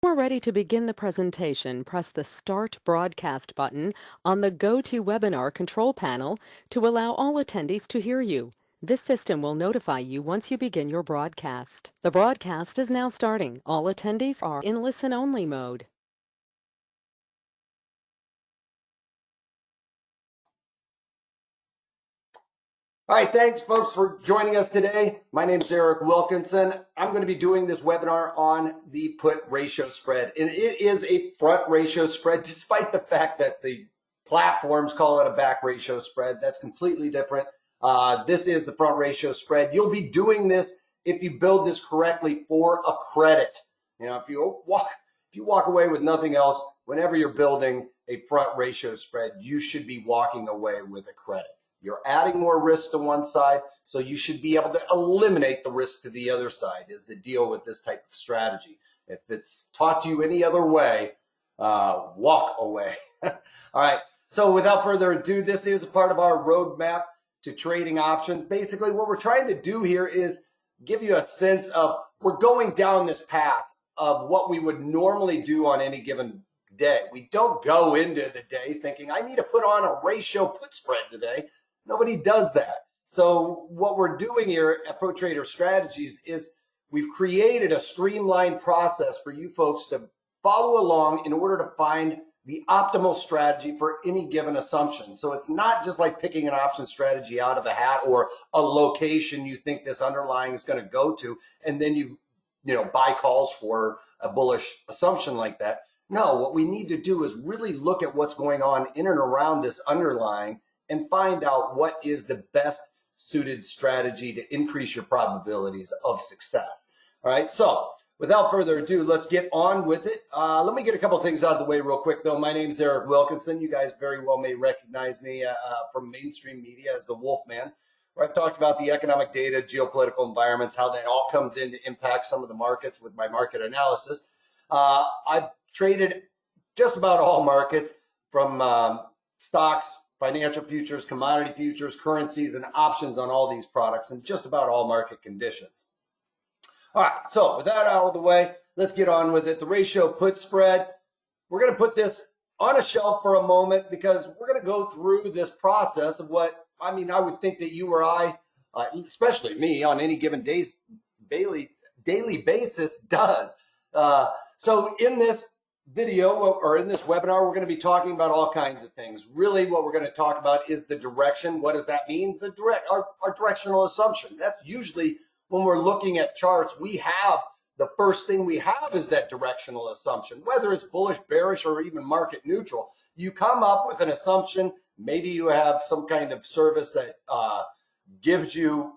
When we're ready to begin the presentation, press the Start Broadcast button on the GoToWebinar control panel to allow all attendees to hear you. This system will notify you once you begin your broadcast. The broadcast is now starting. All attendees are in listen-only mode. All right, thanks folks for joining us today. My name is Eric Wilkinson. I'm going to be doing this webinar on the put ratio spread. And it is a front ratio spread, despite the fact that the platforms call it a back ratio spread. That's completely different. This is the front ratio spread. You'll be doing this if you build this correctly for a credit. You know, if you walk away with nothing else, whenever you're building a front ratio spread, you should be walking away with a credit. You're adding more risk to one side, so you should be able to eliminate the risk to the other side is the deal with this type of strategy. If it's taught to you any other way, walk away. All right, so without further ado, this is a part of our roadmap to trading options. Basically, what we're trying to do here is give you a sense of we're going down this path of what we would normally do on any given day. We don't go into the day thinking, I need to put on a ratio put spread today. Nobody does that. So what we're doing here at Pro Trader Strategies is we've created a streamlined process for you folks to follow along in order to find the optimal strategy for any given assumption. So it's not just like picking an option strategy out of a hat or a location you think this underlying is going to go to, and then you buy calls for a bullish assumption like that. No, what we need to do is really look at what's going on in and around this underlying and find out what is the best suited strategy to increase your probabilities of success. All right, so without further ado, let's get on with it. Let me get a couple of things out of the way real quick, though. My name is Eric Wilkinson. You guys very well may recognize me from mainstream media as the Wolfman, where I've talked about the economic data, geopolitical environments, how that all comes in to impact some of the markets with my market analysis. I've traded just about all markets from stocks, financial futures, commodity futures, currencies, and options on all these products and just about all market conditions. All right, so with that out of the way, let's get on with it. The ratio put spread, we're going to put this on a shelf for a moment because we're going to go through this process of what, I would think that you or I, especially me, on any given daily basis does. So in this video or in this webinar, we're going to be talking about all kinds of things. Really, what we're going to talk about is the direction. What does that mean? Our directional assumption. That's usually when we're looking at charts, the first thing we have is that directional assumption, whether it's bullish, bearish, or even market neutral. You come up with an assumption. Maybe you have some kind of service that gives you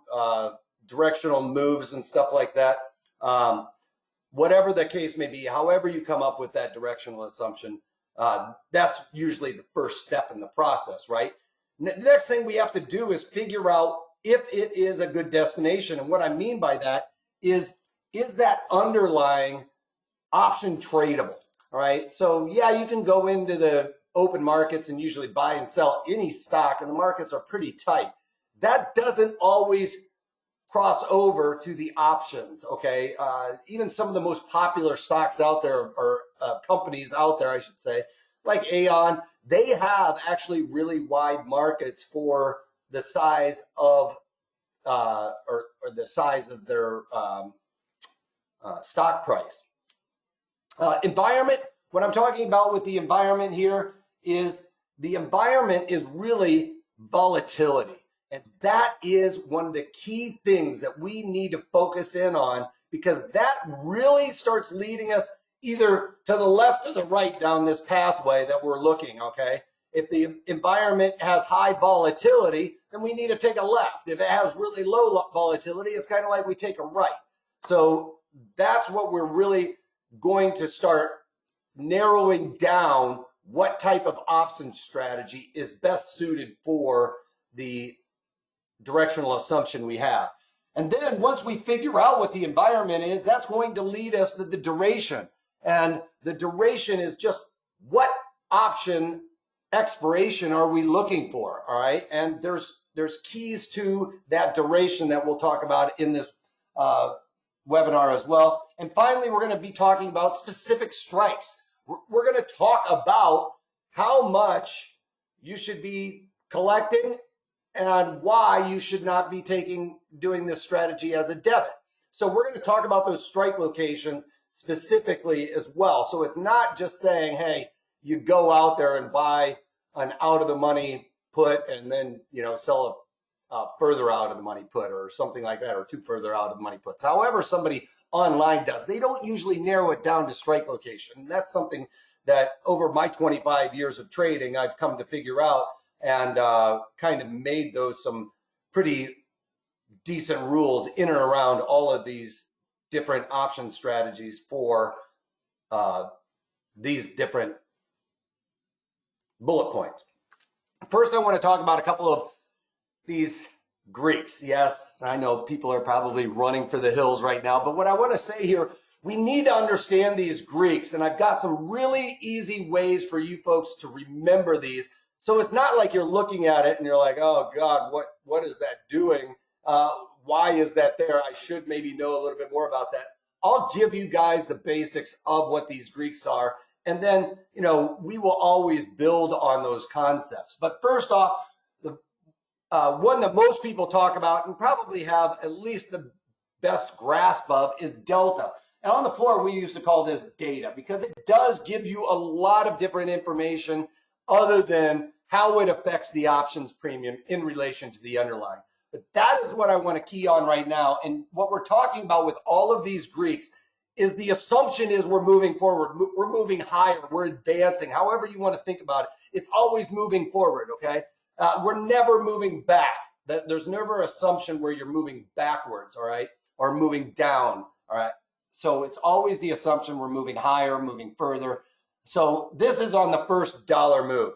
directional moves and stuff like that. Whatever the case may be, however you come up with that directional assumption, that's usually the first step in the process, right? The next thing we have to do is figure out if it is a good destination. And what I mean by that is that underlying option tradable, all right? So yeah, you can go into the open markets and usually buy and sell any stock, and the markets are pretty tight. That doesn't always cross over to the options, okay? Even some of the most popular stocks out there, or companies out there, I should say, like Aon, they have actually really wide markets for the size of, or the size of their stock price. Environment, what I'm talking about with the environment here is the environment is really volatility. And that is one of the key things that we need to focus in on, because that really starts leading us either to the left or the right down this pathway that we're looking, okay? If the environment has high volatility, then we need to take a left. If it has really low volatility, it's kind of like we take a right. So that's what we're really going to start narrowing down, what type of option strategy is best suited for the directional assumption we have. And then once we figure out what the environment is, that's going to lead us to the duration. And the duration is just what option expiration are we looking for, all right? And there's keys to that duration that we'll talk about in this webinar as well. And finally, we're going to be talking about specific strikes. We're going to talk about how much you should be collecting and why you should not be doing this strategy as a debit. So we're going to talk about those strike locations specifically as well. So it's not just saying, hey, you go out there and buy an out of the money put and then, sell a further out of the money put or something like that, or two further out of the money puts. However, somebody online does. They don't usually narrow it down to strike location. And that's something that over my 25 years of trading, I've come to figure out and kind of made those some pretty decent rules in and around all of these different option strategies for these different bullet points. First, I want to talk about a couple of these Greeks. Yes, I know people are probably running for the hills right now, but what I want to say here, we need to understand these Greeks, and I've got some really easy ways for you folks to remember these. So it's not like you're looking at it and you're like, oh God, what is that doing? Why is that there? I should maybe know a little bit more about that. I'll give you guys the basics of what these Greeks are. And then, we will always build on those concepts. But first off, the one that most people talk about and probably have at least the best grasp of is delta. And on the floor, we used to call this data because it does give you a lot of different information other than how it affects the options premium in relation to the underlying. But that is what I want to key on right now. And what we're talking about with all of these Greeks is the assumption is we're moving forward. We're moving higher. We're advancing. However you want to think about it, it's always moving forward, okay? We're never moving back. There's never an assumption where you're moving backwards, all right? Or moving down, all right? So it's always the assumption we're moving higher, moving further. So this is on the first dollar move.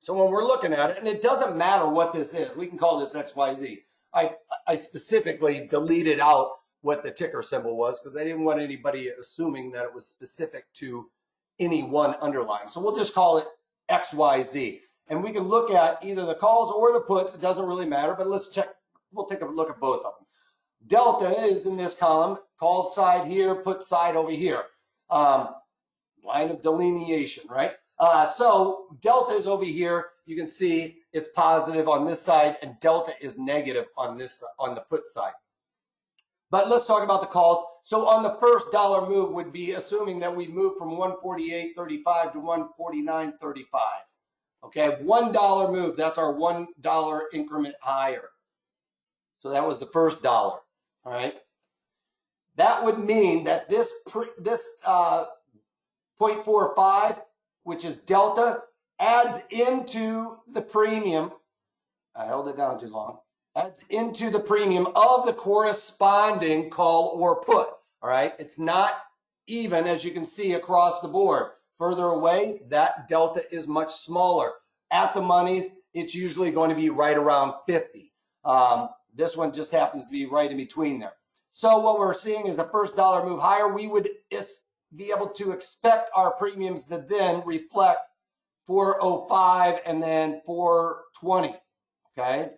So when we're looking at it, and it doesn't matter what this is, we can call this XYZ. I specifically deleted out what the ticker symbol was because I didn't want anybody assuming that it was specific to any one underlying. So we'll just call it XYZ. And we can look at either the calls or the puts. It doesn't really matter, but let's check. We'll take a look at both of them. Delta is in this column, call side here, put side over here. Line of delineation, right? So delta is over here. You can see it's positive on this side and delta is negative on the put side. But let's talk about the calls. So on the first dollar move would be assuming that we move from 148.35 to 149.35. Okay, $1 move, that's our $1 increment higher. So that was the first dollar, all right? That would mean that this 0.45, which is delta, adds into the premium. I held it down too long. Adds into the premium of the corresponding call or put, all right? It's not even, as you can see, across the board. Further away, that delta is much smaller. At the monies, it's usually going to be right around 50. This one just happens to be right in between there. So what we're seeing is a first dollar move higher. We would be able to expect our premiums to then reflect 405 and then 420, okay?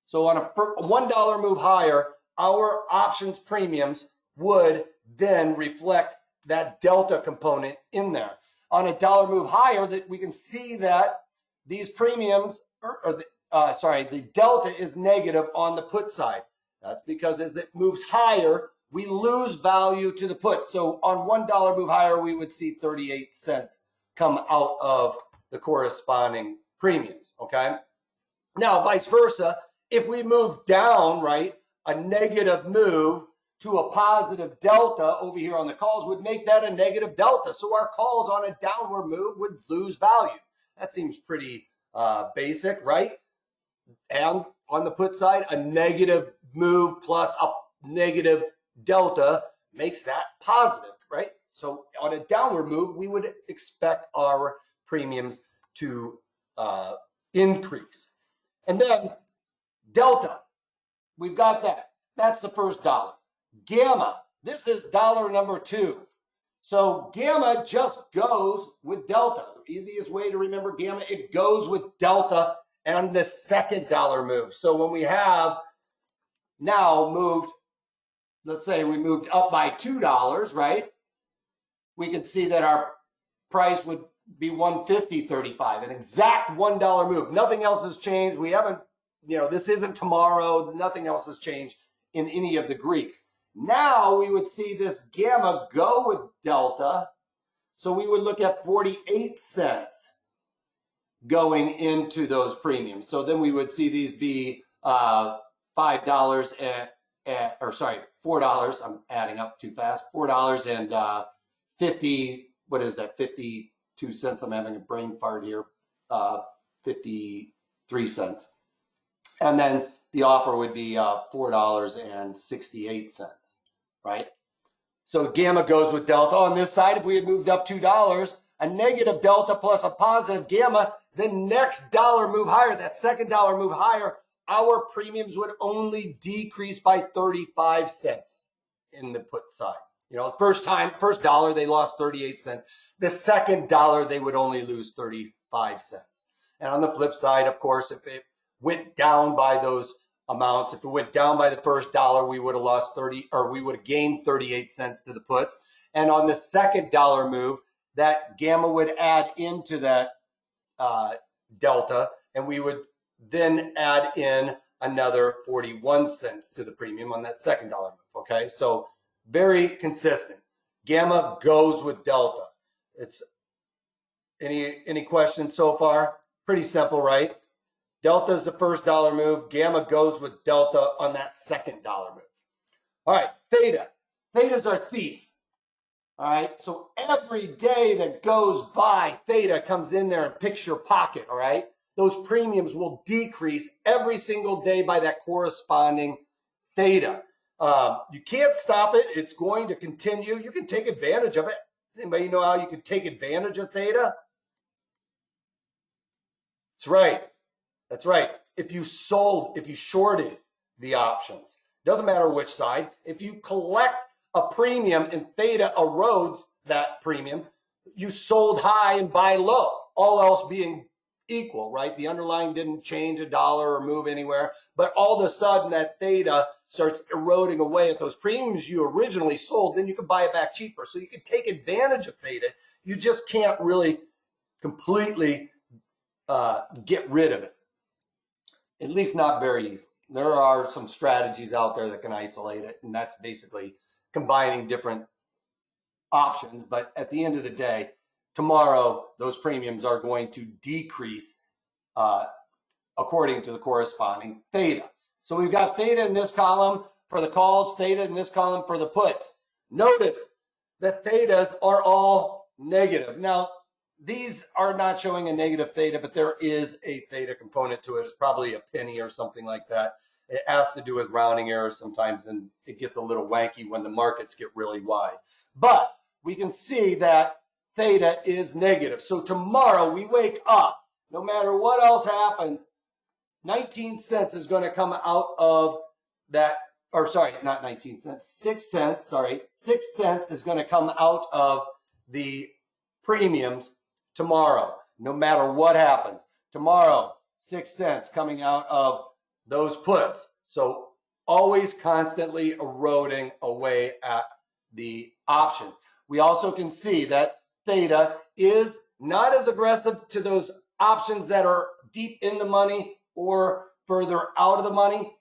So on a $1 move higher, our options premiums would then reflect that delta component in there. On a dollar move higher, that we can see that these premiums, the delta is negative on the put side. That's because as it moves higher, we lose value to the put. So on $1 move higher, we would see 38 cents come out of the corresponding premiums, okay? Now, vice versa, if we move down, right, a negative move to a positive delta over here on the calls would make that a negative delta. So our calls on a downward move would lose value. That seems pretty basic, right? And on the put side, a negative move plus a negative delta makes that positive, right? So on a downward move, we would expect our premiums to increase. And then delta, we've got that. That's the first dollar. Gamma, this is dollar number 2. So gamma just goes with delta. The easiest way to remember gamma, it goes with delta and the second dollar move. So when we have now moved let's say we moved up by $2, right? We could see that our price would be 150.35, an exact $1 move. Nothing else has changed. We haven't, this isn't tomorrow. Nothing else has changed in any of the Greeks. Now we would see this gamma go with delta. So we would look at 48 cents going into those premiums. So then we would see these be $5 $4. I'm adding up too fast. $4 and 52 cents. I'm having a brain fart here. 53 cents. And then the offer would be $4.68, right? So gamma goes with delta. On this side, if we had moved up $2, a negative delta plus a positive gamma, the next dollar move higher, that second dollar move higher, our premiums would only decrease by 35 cents in the put side. First dollar, they lost 38 cents. The second dollar, they would only lose 35 cents. And on the flip side, of course, if it went down by those amounts, if it went down by the first dollar, we would have lost we would have gained 38 cents to the puts. And on the second dollar move, that gamma would add into that delta, and we would then add in another 41 cents to the premium on that second dollar move. Okay, so very consistent. Gamma goes with delta. It's any questions so far? Pretty simple, right? Delta is the first dollar move. Gamma goes with delta on that second dollar move. All right, theta. Theta's our thief. All right, so every day that goes by, theta comes in there and picks your pocket, all right? Those premiums will decrease every single day by that corresponding theta. You can't stop it. It's going to continue. You can take advantage of it. Anybody know how you can take advantage of theta? That's right. That's right. If you shorted the options, doesn't matter which side, if you collect a premium and theta erodes that premium, you sold high and buy low, all else being equal, right? The underlying didn't change $1 or move anywhere, but all of a sudden that theta starts eroding away at those premiums you originally sold, then you can buy it back cheaper. So you can take advantage of theta. You just can't really completely get rid of it. At least not very easily. There are some strategies out there that can isolate it, and that's basically combining different options. But at the end of the day, tomorrow, those premiums are going to decrease according to the corresponding theta. So we've got theta in this column for the calls, theta in this column for the puts. Notice that thetas are all negative. Now, these are not showing a negative theta, but there is a theta component to it. It's probably a penny or something like that. It has to do with rounding errors sometimes, and it gets a little wanky when the markets get really wide. But we can see that theta is negative. So tomorrow we wake up, no matter what else happens, 19 cents is going to come out of that, or sorry, not 19 cents, 6 cents, sorry, 6 cents is going to come out of the premiums tomorrow, no matter what happens. Tomorrow, 6 cents coming out of those puts. So always constantly eroding away at the options. We also can see that theta is not as aggressive to those options that are deep in the money or further out of the money.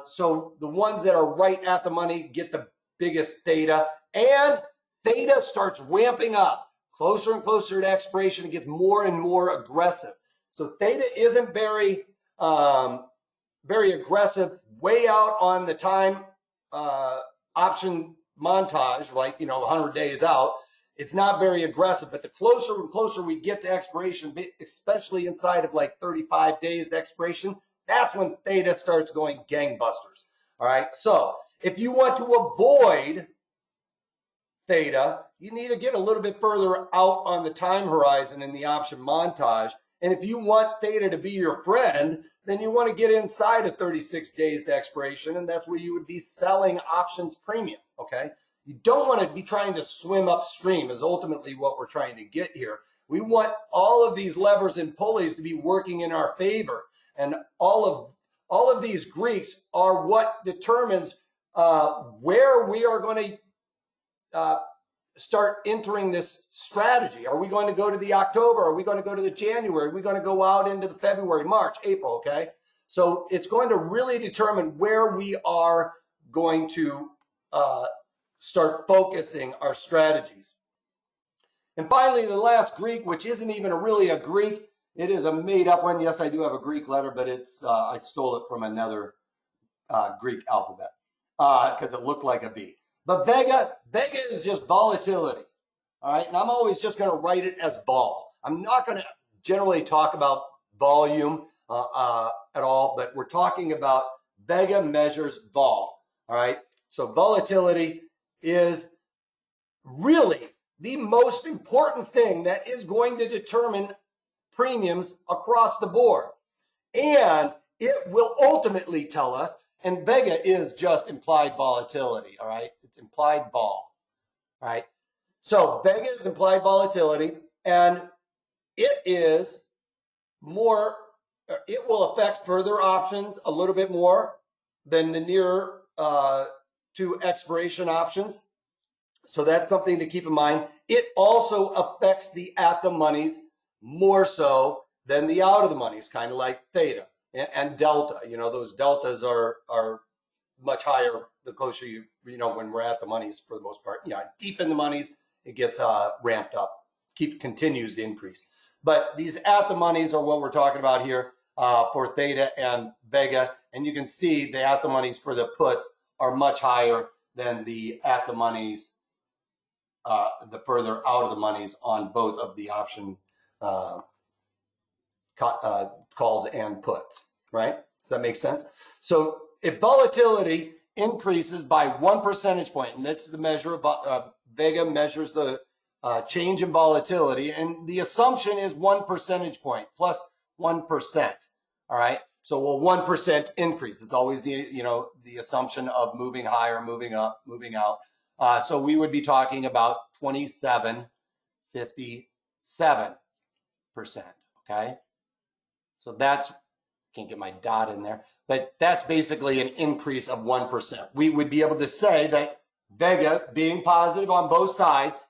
So the ones that are right at the money get the biggest theta, and theta starts ramping up closer and closer to expiration. It gets more and more aggressive. So theta isn't very aggressive way out on the time option montage, like 100 days out. It's not very aggressive, but the closer and closer we get to expiration, especially inside of like 35 days to expiration, that's when theta starts going gangbusters. All right. So if you want to avoid theta, you need to get a little bit further out on the time horizon in the option montage. And if you want theta to be your friend, then you want to get inside of 36 days to expiration, and that's where you would be selling options premium, okay? You don't want to be trying to swim upstream is ultimately what we're trying to get here. We want all of these levers and pulleys to be working in our favor, and all of these Greeks are what determines where we are going to start entering this strategy. Are we going to go to the October? Are we going to go to the January? Are we going to go out into the February, March, April? Okay. So it's going to really determine where we are going to start focusing our strategies. And finally, the last Greek, which isn't even really a Greek, it is a made up one. Yes, I do have a Greek letter, but it's I stole it from another Greek alphabet because it looked like a B. But Vega is just volatility, all right? And I'm always just going to write it as vol. I'm not going to generally talk about volume at all, but we're talking about Vega measures vol, all right? So volatility is really the most important thing that is going to determine premiums across the board. And it will ultimately tell us, and Vega is just implied volatility, all right? It's implied vol, all right? So Vega is implied volatility, and it is more, it will affect further options a little bit more than the near to expiration options. So that's something to keep in mind. It also affects the at the monies more so than the out of the monies, kind of like theta and delta. You know, those deltas are much higher the closer you know, when we're at the monies for the most part. Yeah, deep in the monies, it gets ramped up, continues to increase. But these at the monies are what we're talking about here for theta and Vega. And you can see the at the monies for the puts are much higher than the at the monies, the further out of the monies on both of the option calls and puts, right? Does that make sense? So if volatility increases by 1 percentage point, and that's the measure of Vega measures the change in volatility, and the assumption is 1 percentage point plus 1%. All right. So a 1% increase. It's always the assumption of moving higher, moving up, moving out. So we would be talking about 27.57%. Okay. So that's, can't get my dot in there, but that's basically an increase of 1%. We would be able to say that Vega being positive on both sides,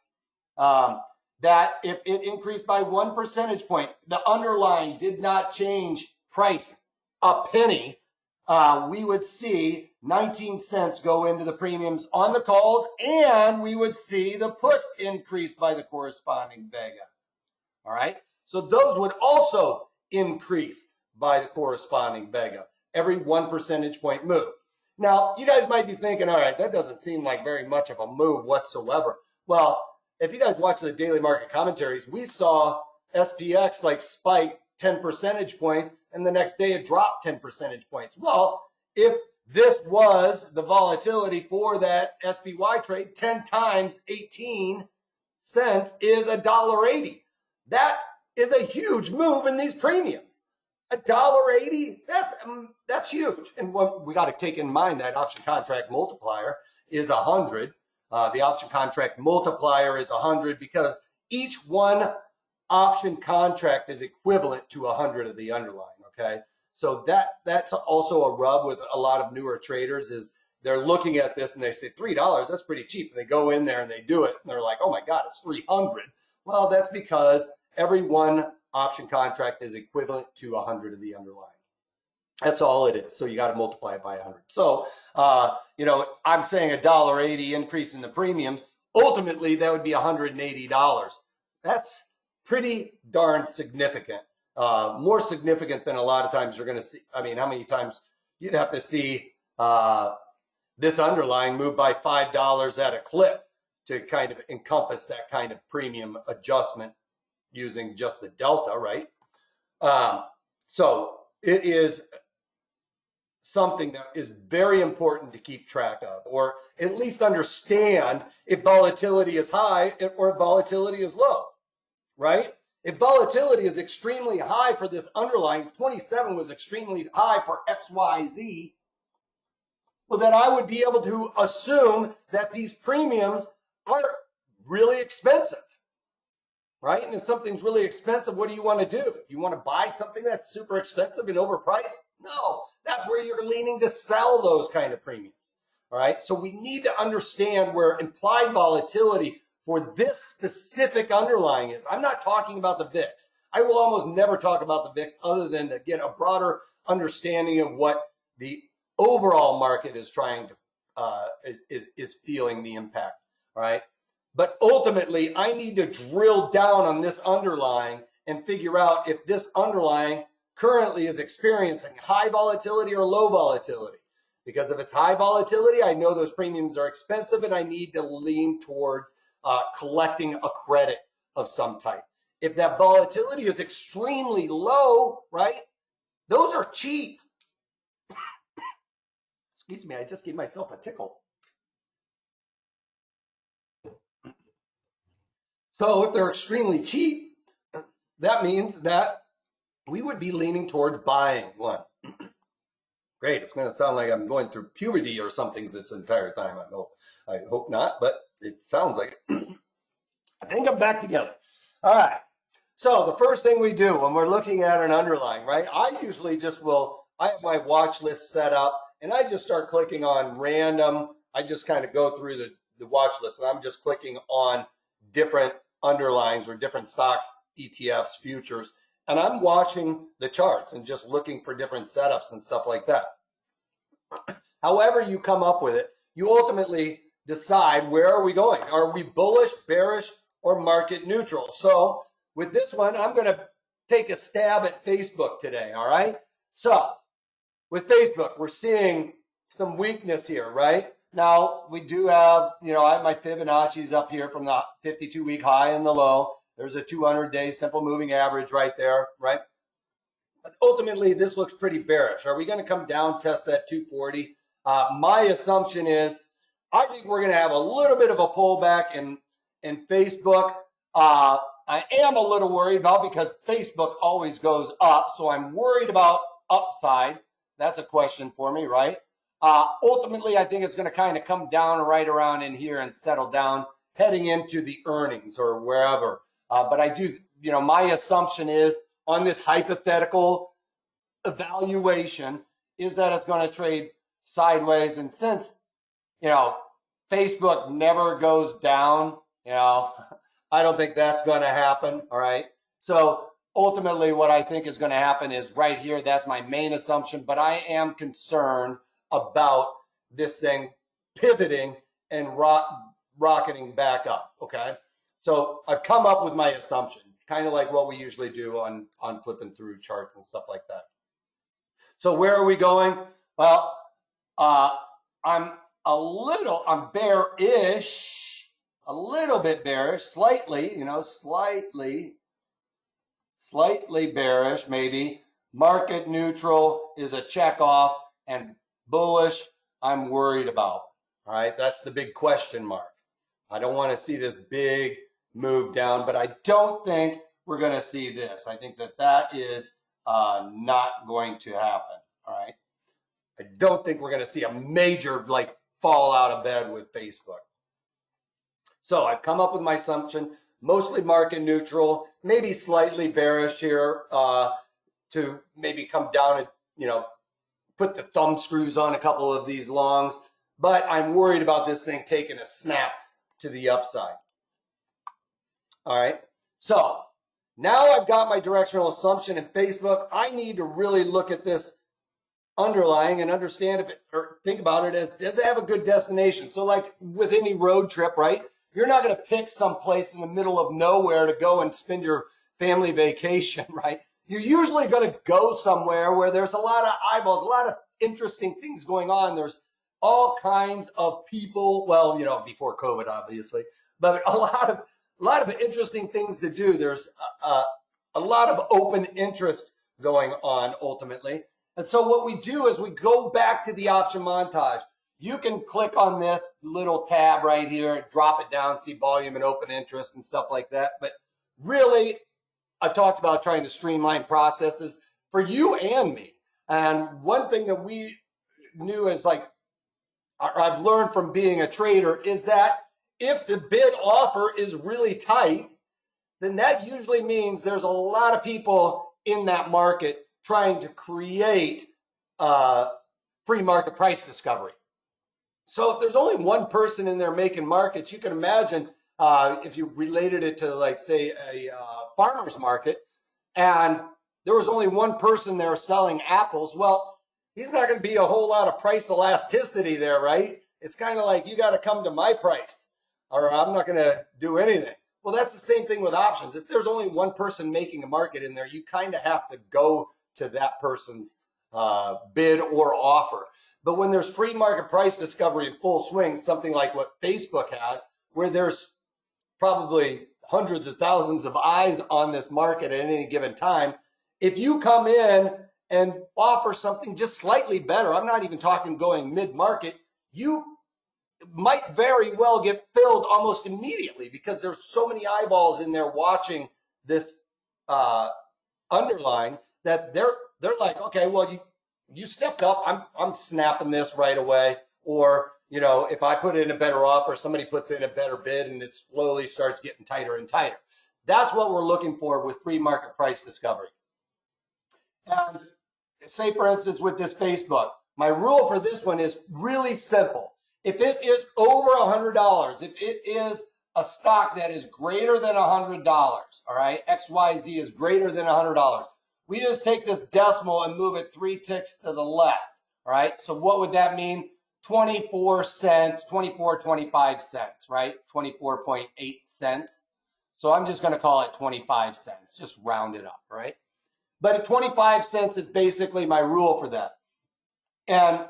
that if it increased by 1 percentage point, the underlying did not change price a penny, we would see 19 cents go into the premiums on the calls, and we would see the puts increase by the corresponding Vega. All right. So those would also increase by the corresponding Vega, every 1 percentage point move. Now, you guys might be thinking, all right, that doesn't seem like very much of a move whatsoever. Well, if you guys watch the daily market commentaries, we saw SPX like spike 10 percentage points, and the next day it dropped 10 percentage points. Well, if this was the volatility for that SPY trade, 10 times 18 cents is $1.80. That is a huge move in these premiums. $1.80, that's huge. And what we got to take in mind, that option contract multiplier is 100. The option contract multiplier is 100 because each one option contract is equivalent to 100 of the underlying. Okay, so that's also a rub with a lot of newer traders, is they're looking at this and they say $3, that's pretty cheap. And they go in there and they do it and they're like, oh my God, it's 300. Well, that's because every one option contract is equivalent to 100 of the underlying. That's all it is. So you got to multiply it by 100. So, I'm saying $1.80 increase in the premiums. Ultimately, that would be $180. That's pretty darn significant. More significant than a lot of times you're going to see. I mean, how many times you'd have to see this underlying move by $5 at a clip to kind of encompass that kind of premium adjustment using just the delta, right? So it is something that is very important to keep track of, or at least understand if volatility is high or if volatility is low, right? If volatility is extremely high for this underlying, if 27 was extremely high for XYZ, well, then I would be able to assume that these premiums are really expensive, right? And if something's really expensive, what do you want to do? You want to buy something that's super expensive and overpriced? No, that's where you're leaning to sell those kind of premiums. All right, so we need to understand where implied volatility for this specific underlying is. I'm not talking about the VIX. I will almost never talk about the VIX other than to get a broader understanding of what the overall market is trying to is feeling the impact. All right, but ultimately I need to drill down on this underlying and figure out if this underlying currently is experiencing high volatility or low volatility. Because if it's high volatility, I know those premiums are expensive and I need to lean towards collecting a credit of some type. If that volatility is extremely low, right, those are cheap. Excuse me, I just gave myself a tickle. So if they're extremely cheap, that means that we would be leaning towards buying one. Great, it's going to sound like I'm going through puberty or something this entire time. I hope not, but it sounds like it. I think I'm back together. All right. So the first thing we do when we're looking at an underlying, right? I usually just I have my watch list set up and I just start clicking on random. I just kind of go through the watch list and I'm just clicking on different underlyings or different stocks, ETFs, futures, and I'm watching the charts and just looking for different setups and stuff like that. However you come up with it, you ultimately decide where are we going? Are we bullish, bearish, or market neutral? So with this one, I'm going to take a stab at Facebook today, all right? So with Facebook, we're seeing some weakness here, right? Now, we do have, I have my Fibonacci's up here from the 52-week high and the low. There's a 200-day simple moving average right there, right? But ultimately, this looks pretty bearish. Are we going to come down, test that 240? My assumption is I think we're going to have a little bit of a pullback in Facebook. I am a little worried about because Facebook always goes up, so I'm worried about upside. That's a question for me, right? Ultimately, I think it's going to kind of come down right around in here and settle down heading into the earnings or wherever. But I do, my assumption is on this hypothetical evaluation is that it's going to trade sideways. And since, Facebook never goes down, I don't think that's going to happen. All right. So ultimately what I think is going to happen is right here. That's my main assumption, but I am concerned about this thing pivoting and rocketing back up. Okay. So I've come up with my assumption, kind of like what we usually do on flipping through charts and stuff like that. So where are we going? Well, I'm bearish, a little bit bearish, slightly, slightly bearish, maybe. Market neutral is a check off, and bullish, I'm worried about. All right, that's the big question mark. I don't want to see this big move down, but I don't think we're going to see this. I think that is not going to happen. All right. I don't think we're going to see a major fall out of bed with Facebook. So I've come up with my assumption, mostly market neutral, maybe slightly bearish here to maybe come down and, put the thumb screws on a couple of these longs. But I'm worried about this thing taking a snap to the upside. All right. So now I've got my directional assumption in Facebook. I need to really look at this underlying and understand or think about it as, does it have a good destination? So like with any road trip, right? You're not going to pick some place in the middle of nowhere to go and spend your family vacation, right? You're usually going to go somewhere where there's a lot of eyeballs, a lot of interesting things going on. There's all kinds of people, well, before COVID, obviously, but a lot of interesting things to do. There's a lot of open interest going on ultimately. And so what we do is we go back to the option montage. You can click on this little tab right here, drop it down, see volume and open interest and stuff like that. But really, I talked about trying to streamline processes for you and me. And one thing that we knew is I've learned from being a trader is that if the bid offer is really tight, then that usually means there's a lot of people in that market trying to create free market price discovery. So if there's only one person in there making markets, you can imagine if you related it to, like, say, a farmer's market, and there was only one person there selling apples, well, he's not going to be a whole lot of price elasticity there, right? It's kind of like, you got to come to my price or I'm not going to do anything. Well, that's the same thing with options. If there's only one person making a market in there, you kind of have to go to that person's bid or offer. But when there's free market price discovery in full swing, something like what Facebook has, where there's probably hundreds of thousands of eyes on this market at any given time, if you come in and offer something just slightly better, I'm not even talking going mid-market, you might very well get filled almost immediately because there's so many eyeballs in there watching this underlying that they're like, okay, well, you stepped up, I'm snapping this right away. Or, you know, if I put in a better offer, somebody puts in a better bid and it slowly starts getting tighter and tighter. That's what we're looking for with free market price discovery. And say, for instance, with this Facebook, my rule for this one is really simple. If it is over $100, if it is a stock that is greater than $100, all right, XYZ is greater than $100, we just take this decimal and move it 3 ticks to the left, all right? So what would that mean? 24 cents, 25 cents, right? 24.8 cents. So I'm just going to call it 25 cents, just round it up, right? But at 25 cents is basically my rule for that. And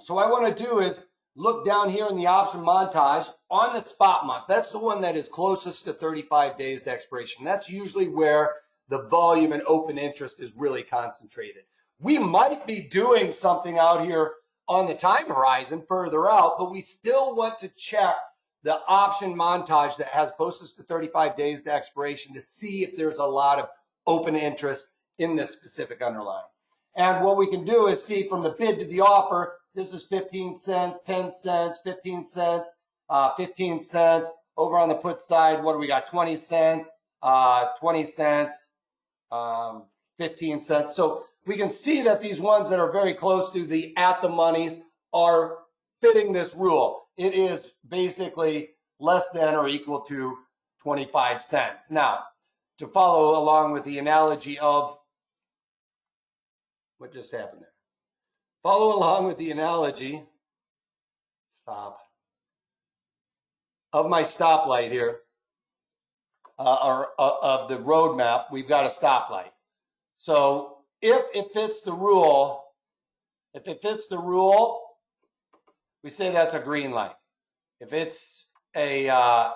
so what I want to do is look down here in the option montage on the spot month. That's the one that is closest to 35 days to expiration. That's usually where the volume and open interest is really concentrated. We might be doing something out here on the time horizon further out, but we still want to check the option montage that has closest to 35 days to expiration to see if there's a lot of open interest in this specific underlying. And what we can do is see from the bid to the offer, this is 15 cents, 10 cents, 15 cents, 15 cents. Over on the put side, what do we got? 20 cents, 20 cents, 15 cents. So we can see that these ones that are very close to the at the monies are fitting this rule. It is basically less than or equal to 25 cents. Now, to follow along with the analogy of what just happened there. Follow along with the analogy, of my stoplight here, or of the roadmap. We've got a stoplight. So if it fits the rule, we say that's a green light. If it's a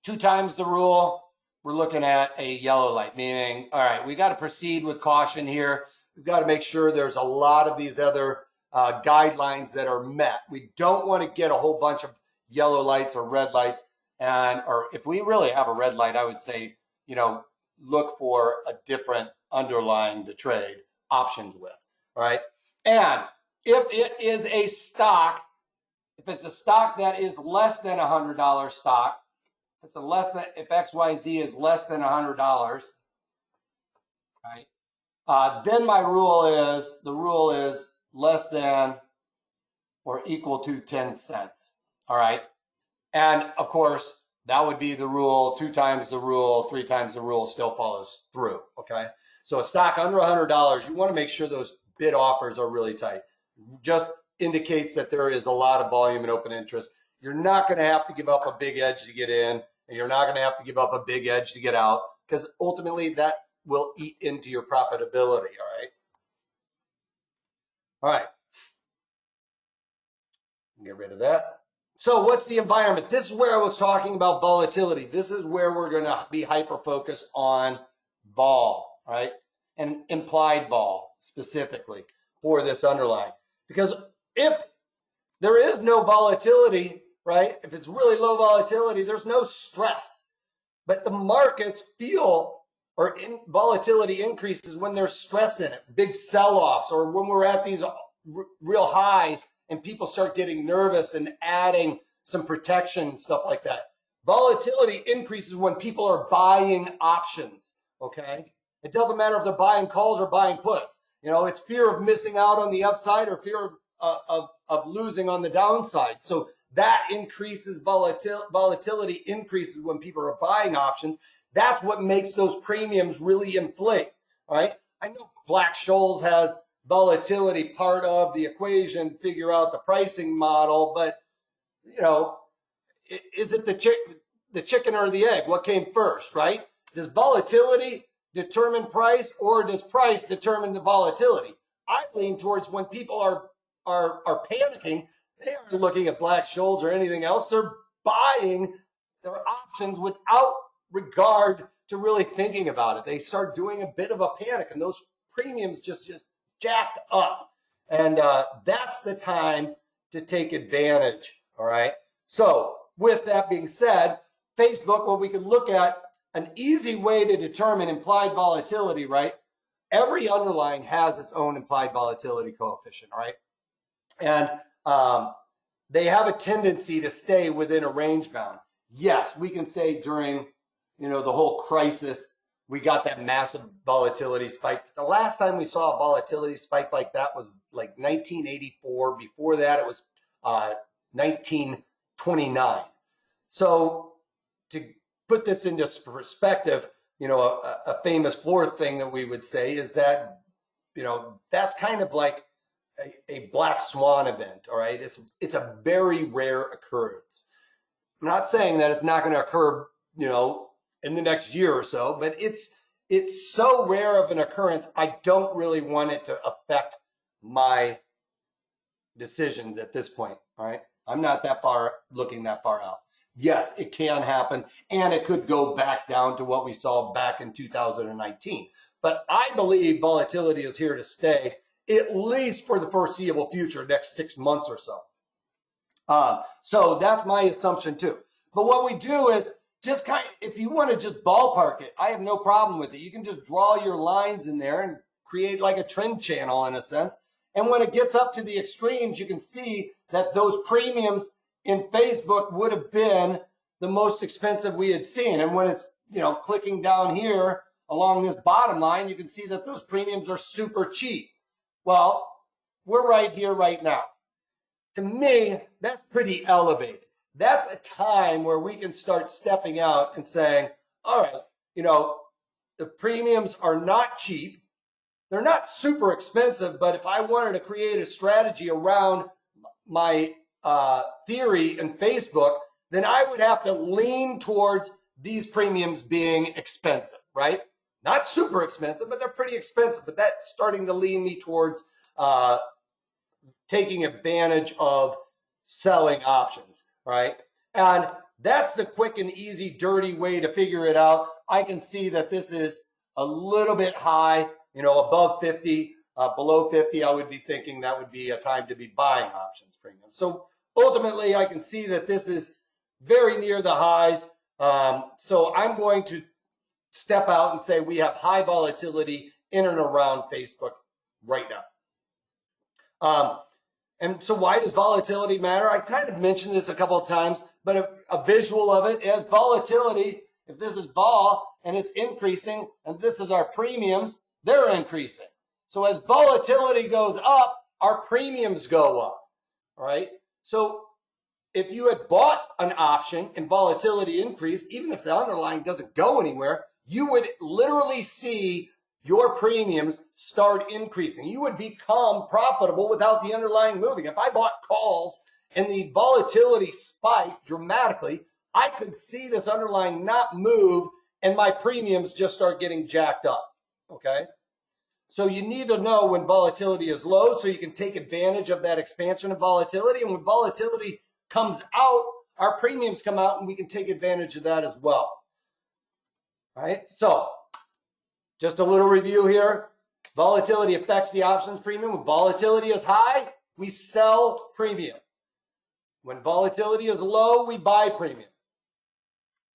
2 times the rule, we're looking at a yellow light, meaning, all right, we got to proceed with caution here. We've got to make sure there's a lot of these other guidelines that are met. We don't want to get a whole bunch of yellow lights or red lights. Or if we really have a red light, I would say, you know, look for a different underlying to trade options with, all right? And if it is a stock, if it's a stock that is less than $100 stock, if XYZ is less than $100, right? Then my rule is less than or equal to 10 cents. All right. And of course, that would be the rule. 2 times the rule, 3 times the rule still follows through. Okay. So a stock under $100, you want to make sure those bid offers are really tight. Just indicates that there is a lot of volume and open interest. You're not going to have to give up a big edge to get in, and you're not going to have to give up a big edge to get out, because ultimately that will eat into your profitability. All right. All right. Get rid of that. So what's the environment? This is where I was talking about volatility. This is where we're going to be hyper-focused on vol, right? And implied vol specifically for this underlying. Because if there is no volatility, right? If it's really low volatility, there's no stress. But the markets feel, or volatility increases when there's stress in it, big sell-offs, or when we're at these real highs and people start getting nervous and adding some protection and stuff like that. Volatility increases when people are buying options, okay? It doesn't matter if they're buying calls or buying puts. You know, it's fear of missing out on the upside or fear of losing on the downside. So that increases volatility increases when people are buying options. That's what makes those premiums really inflate, right? I know Black-Scholes has volatility part of the equation, figure out the pricing model, but you know, is it the chicken or the egg? What came first, right? Does volatility determine price, or does price determine the volatility? I lean towards when people are panicking, they aren't looking at Black-Scholes or anything else. They're buying their options without regard to really thinking about it. They start doing a bit of a panic, and those premiums just jacked up. And that's the time to take advantage, all right? So with that being said, Facebook, well, we can look at an easy way to determine implied volatility, right? Every underlying has its own implied volatility coefficient, right? And they have a tendency to stay within a range bound. Yes, we can say during, you know, the whole crisis, we got that massive volatility spike. The last time we saw a volatility spike like that was like 1984. Before that, it was 1929. So to put this into perspective, you know, a famous fourth thing that we would say is that, you know, that's kind of like a black swan event, all right? It's a very rare occurrence. I'm not saying that it's not going to occur, you know, in the next year or so, but it's so rare of an occurrence, I don't really want it to affect my decisions at this point, all right? I'm not looking that far out. Yes, it can happen, and it could go back down to what we saw back in 2019. But I believe volatility is here to stay, at least for the foreseeable future, next 6 months or so. So that's my assumption too. But what we do is just if you want to just ballpark it, I have no problem with it. You can just draw your lines in there and create like a trend channel in a sense. And when it gets up to the extremes, you can see that those premiums in Facebook would have been the most expensive we had seen. And when it's, you know, clicking down here along this bottom line, you can see that those premiums are super cheap. Well, we're right here right now. To me, that's pretty elevated. That's a time where we can start stepping out and saying, all right, you know, the premiums are not cheap. They're not super expensive, but if I wanted to create a strategy around my theory in Facebook, then I would have to lean towards these premiums being expensive, right? Not super expensive, but they're pretty expensive. But that's starting to lean me towards taking advantage of selling options, right? And that's the quick and easy, dirty way to figure it out. I can see that this is a little bit high, you know, above 50, below 50, I would be thinking that would be a time to be buying options premium. So ultimately, I can see that this is very near the highs. So I'm going to step out and say we have high volatility in and around Facebook right now. And so why does volatility matter? I kind of mentioned this a couple of times, but a visual of it is volatility. If this is vol and it's increasing and this is our premiums, they're increasing. So as volatility goes up, our premiums go up, all right? So if you had bought an option and volatility increased, even if the underlying doesn't go anywhere, you would literally see your premiums start increasing. You would become profitable without the underlying moving. If I bought calls and the volatility spiked dramatically, I could see this underlying not move and my premiums just start getting jacked up, okay? So you need to know when volatility is low so you can take advantage of that expansion of volatility. And when volatility comes out, our premiums come out and we can take advantage of that as well. All right, so just a little review here. Volatility affects the options premium. When volatility is high, we sell premium. When volatility is low, we buy premium.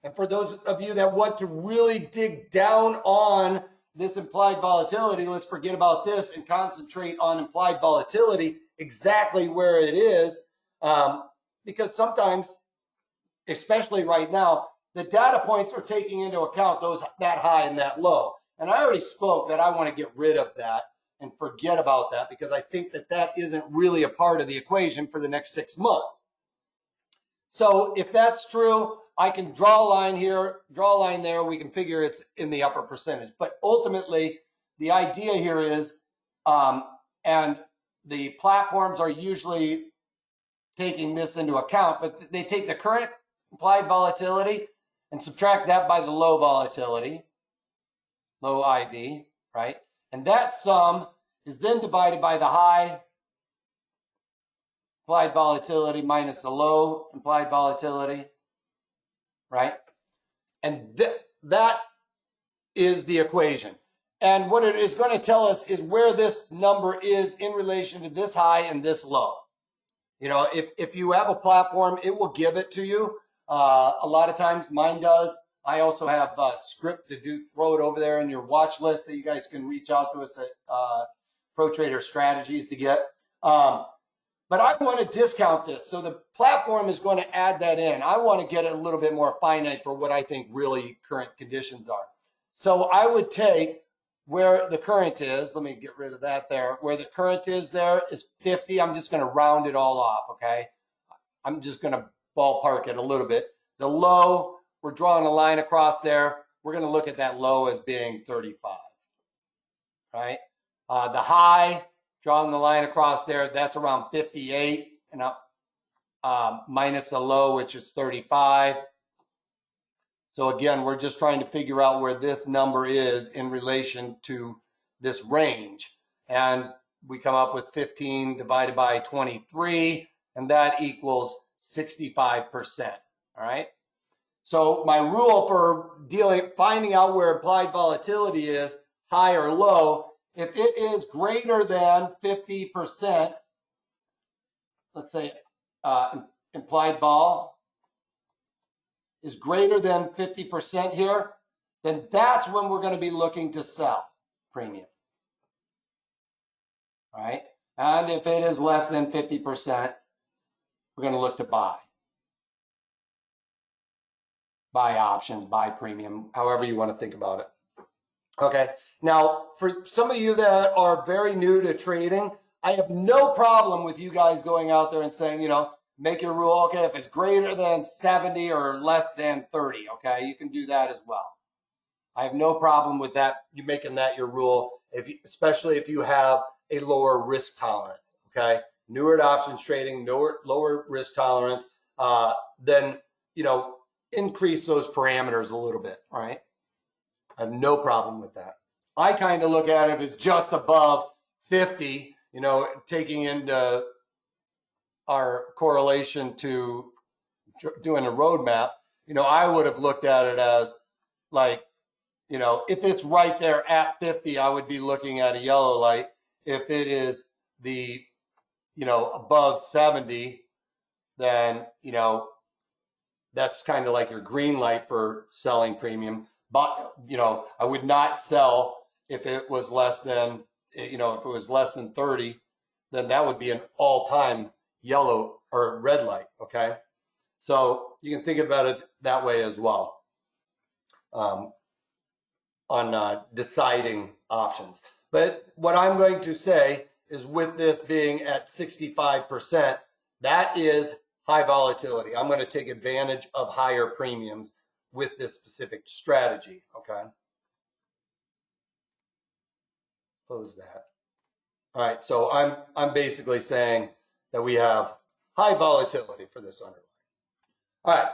And for those of you that want to really dig down on this implied volatility, let's forget about this and concentrate on implied volatility, exactly where it is. Because sometimes, especially right now, the data points are taking into account that high and that low. And I already spoke that I want to get rid of that and forget about that, because I think that that isn't really a part of the equation for the next 6 months. So if that's true, I can draw a line here, draw a line there. We can figure it's in the upper percentage. But ultimately, the idea here is, and the platforms are usually taking this into account, but they take the current implied volatility and subtract that by the low volatility, low IV, right? And that sum is then divided by the high implied volatility minus the low implied volatility, right? And that is the equation. And what it is going to tell us is where this number is in relation to this high and this low. You know, if you have a platform, it will give it to you. A lot of times mine does. I also have a script to throw it over there in your watch list that you guys can reach out to us at Pro Trader Strategies to get. But I want to discount this. So the platform is going to add that in. I want to get it a little bit more finite for what I think really current conditions are. So I would take where the current is. Let me get rid of that there. Where the current is there is 50. I'm just going to round it all off, okay? I'm just going to ballpark it a little bit. The low, we're drawing a line across there. We're going to look at that low as being 35, right? The high, drawing the line across there, that's around 58, and minus the low, which is 35. So again, we're just trying to figure out where this number is in relation to this range. And we come up with 15 divided by 23, and that equals 65%, all right? So my rule for finding out where implied volatility is, high or low, if it is greater than 50%, let's say implied vol is greater than 50% here, then that's when we're going to be looking to sell premium. All right? And if it is less than 50%, we're going to look to buy. Buy options, buy premium, however you want to think about it. Okay, now for some of you that are very new to trading, I have no problem with you guys going out there and saying, you know, make your rule, okay, if it's greater than 70 or less than 30, okay, you can do that as well. I have no problem with that, you making that your rule, especially if you have a lower risk tolerance, okay? Newer to options trading, lower risk tolerance, then, you know, increase those parameters a little bit, right? I have no problem with that. I kind of look at it as just above 50, you know, taking into our correlation to doing a roadmap, you know, I would have looked at it as like, you know, if it's right there at 50, I would be looking at a yellow light. If it is the, you know, above 70, then, you know, that's kind of like your green light for selling premium. But, you know, I would not sell if it was less than, you know, if it was less than 30, then that would be an all-time yellow or red light, okay? So you can think about it that way as well on deciding options. But what I'm going to say is with this being at 65%, that is high volatility. I'm going to take advantage of higher premiums with this specific strategy, okay? Close that. All right, so I'm basically saying that we have high volatility for this underlying. All right,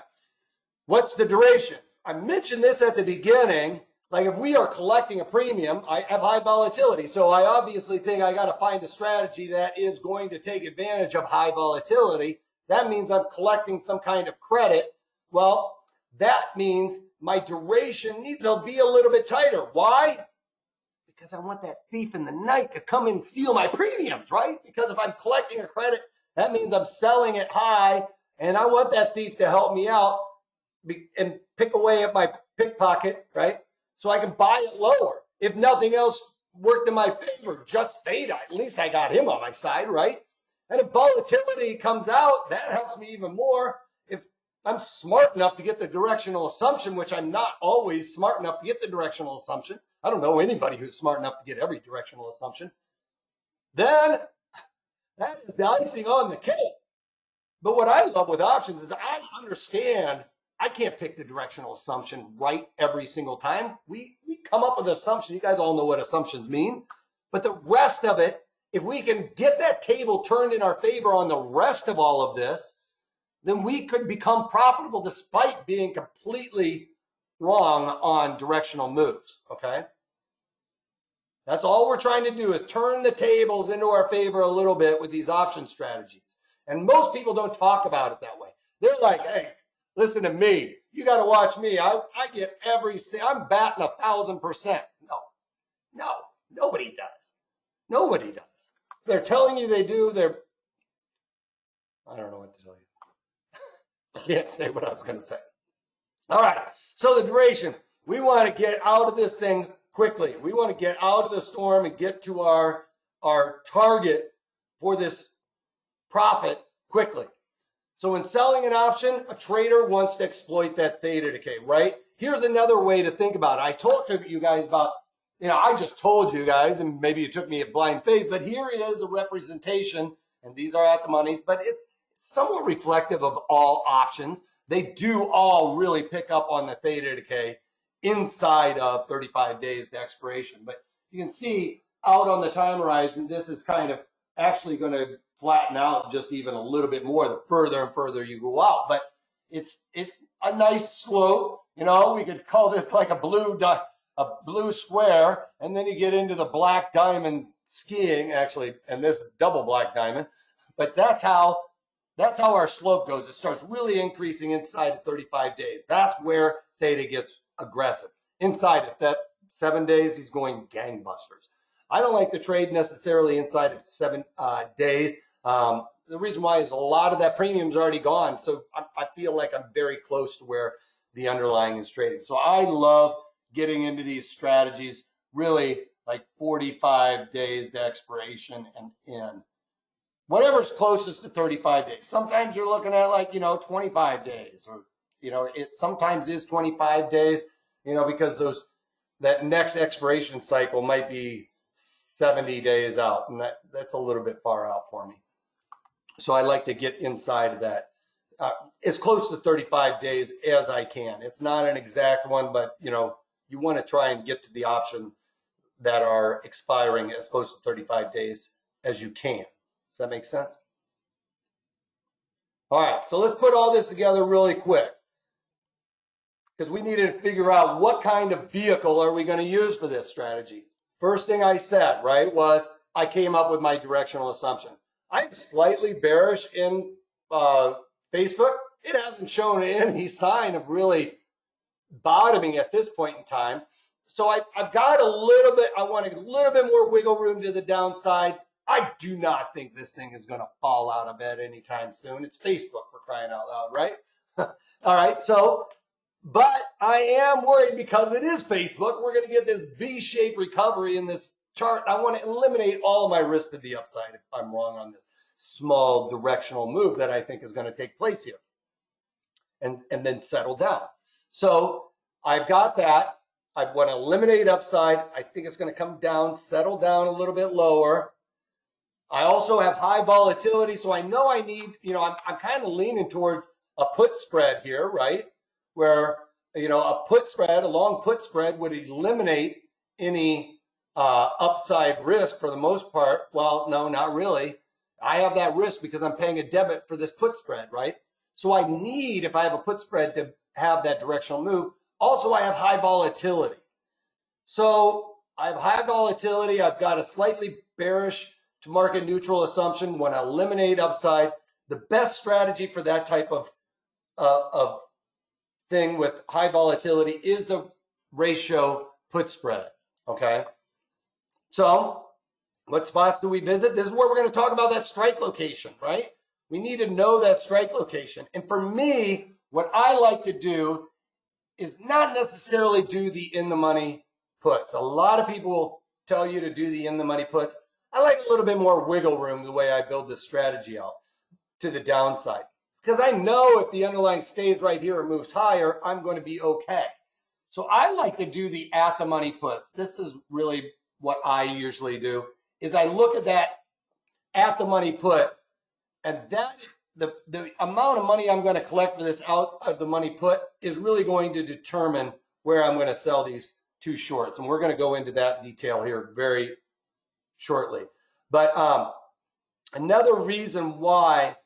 what's the duration? I mentioned this at the beginning. Like if we are collecting a premium, I have high volatility. So I obviously think I got to find a strategy that is going to take advantage of high volatility. That means I'm collecting some kind of credit. Well, that means my duration needs to be a little bit tighter. Why? Because I want that thief in the night to come in and steal my premiums, right? Because if I'm collecting a credit, that means I'm selling it high, and I want that thief to help me out and pick away at my pickpocket, right? So I can buy it lower. If nothing else worked in my favor, just fade. At least I got him on my side, right? And if volatility comes out, that helps me even more. If I'm smart enough to get the directional assumption, which I'm not always smart enough to get the directional assumption. I don't know anybody who's smart enough to get every directional assumption. then that is the icing on the cake. But what I love with options is I understand I can't pick the directional assumption right every single time. We come up with an assumption. You guys all know what assumptions mean. But the rest of it, if we can get that table turned in our favor on the rest of all of this, then we could become profitable despite being completely wrong on directional moves, okay? That's all we're trying to do is turn the tables into our favor a little bit with these option strategies. And most people don't talk about it that way. They're like, hey, listen to me. You got to watch me. I get I'm batting 1,000%. No, nobody does. Nobody does. They're telling you they do. I don't know what to tell you. I can't say what I was going to say. All right. So the duration, we want to get out of this thing quickly. We want to get out of the storm and get to our target for this profit quickly. So when selling an option, a trader wants to exploit that theta decay, right? Here's another way to think about it. I talked to you guys about, I just told you guys, and maybe you took me at blind faith, but here is a representation, and these are at the monies, but it's somewhat reflective of all options. They do all really pick up on the theta decay inside of 35 days to expiration. But you can see out on the time horizon, this is kind of actually going to flatten out just even a little bit more the further and further you go out. But it's a nice slope. We could call this like a blue square, and then you get into the black diamond skiing, actually, and this is double black diamond. But that's how our slope goes. It starts really increasing inside of 35 days. That's where theta gets aggressive. Inside of that 7 days, he's going gangbusters. I don't like to trade necessarily inside of 7 days. The reason why is a lot of that premium is already gone. So I feel like I'm very close to where the underlying is trading. So I love getting into these strategies really like 45 days to expiration and in. Whatever's closest to 35 days. Sometimes you're looking at like, 25 days or, it sometimes is 25 days, because that next expiration cycle might be 70 days out. And that's a little bit far out for me. So I like to get inside of that as close to 35 days as I can. It's not an exact one, but, you want to try and get to the option that are expiring as close to 35 days as you can. Does that make sense? All right, so let's put all this together really quick because we need to figure out what kind of vehicle are we going to use for this strategy. First thing I said, right, was I came up with my directional assumption. I'm slightly bearish in Facebook. It hasn't shown any sign of really bottoming at this point in time. So I've got a little bit, I want a little bit more wiggle room to the downside. I do not think this thing is going to fall out of bed anytime soon. It's Facebook, for crying out loud, right? All right, so, but I am worried because it is Facebook. We're going to get this V-shaped recovery in this chart. I want to eliminate all of my risk to the upside if I'm wrong on this small directional move that I think is going to take place here and then settle down. So I've got that. I want to eliminate upside. I think it's going to come down, settle down a little bit lower. I also have high volatility, so I know I need, I'm kind of leaning towards a put spread here, right? Where, a long put spread would eliminate any upside risk for the most part. Well, no, not really. I have that risk because I'm paying a debit for this put spread, right? So I need, if I have a put spread, to have that directional move. Also, I have high volatility. So I have high volatility. I've got a slightly bearish to market neutral assumption. When I eliminate upside, the best strategy for that type of thing with high volatility is the ratio put spread, okay? So what spots do we visit? This is where we're going to talk about that strike location, right? We need to know that strike location. And for me, what I like to do is not necessarily do the in-the-money puts. A lot of people will tell you to do the in-the-money puts. I like a little bit more wiggle room the way I build this strategy out to the downside. Because I know if the underlying stays right here or moves higher, I'm going to be okay. So I like to do the at-the-money puts. This is really what I usually do. is I look at that at the money put, and that the amount of money I'm going to collect for this out of the money put is really going to determine where I'm going to sell these two shorts. And we're going to go into that detail here very shortly. But another reason why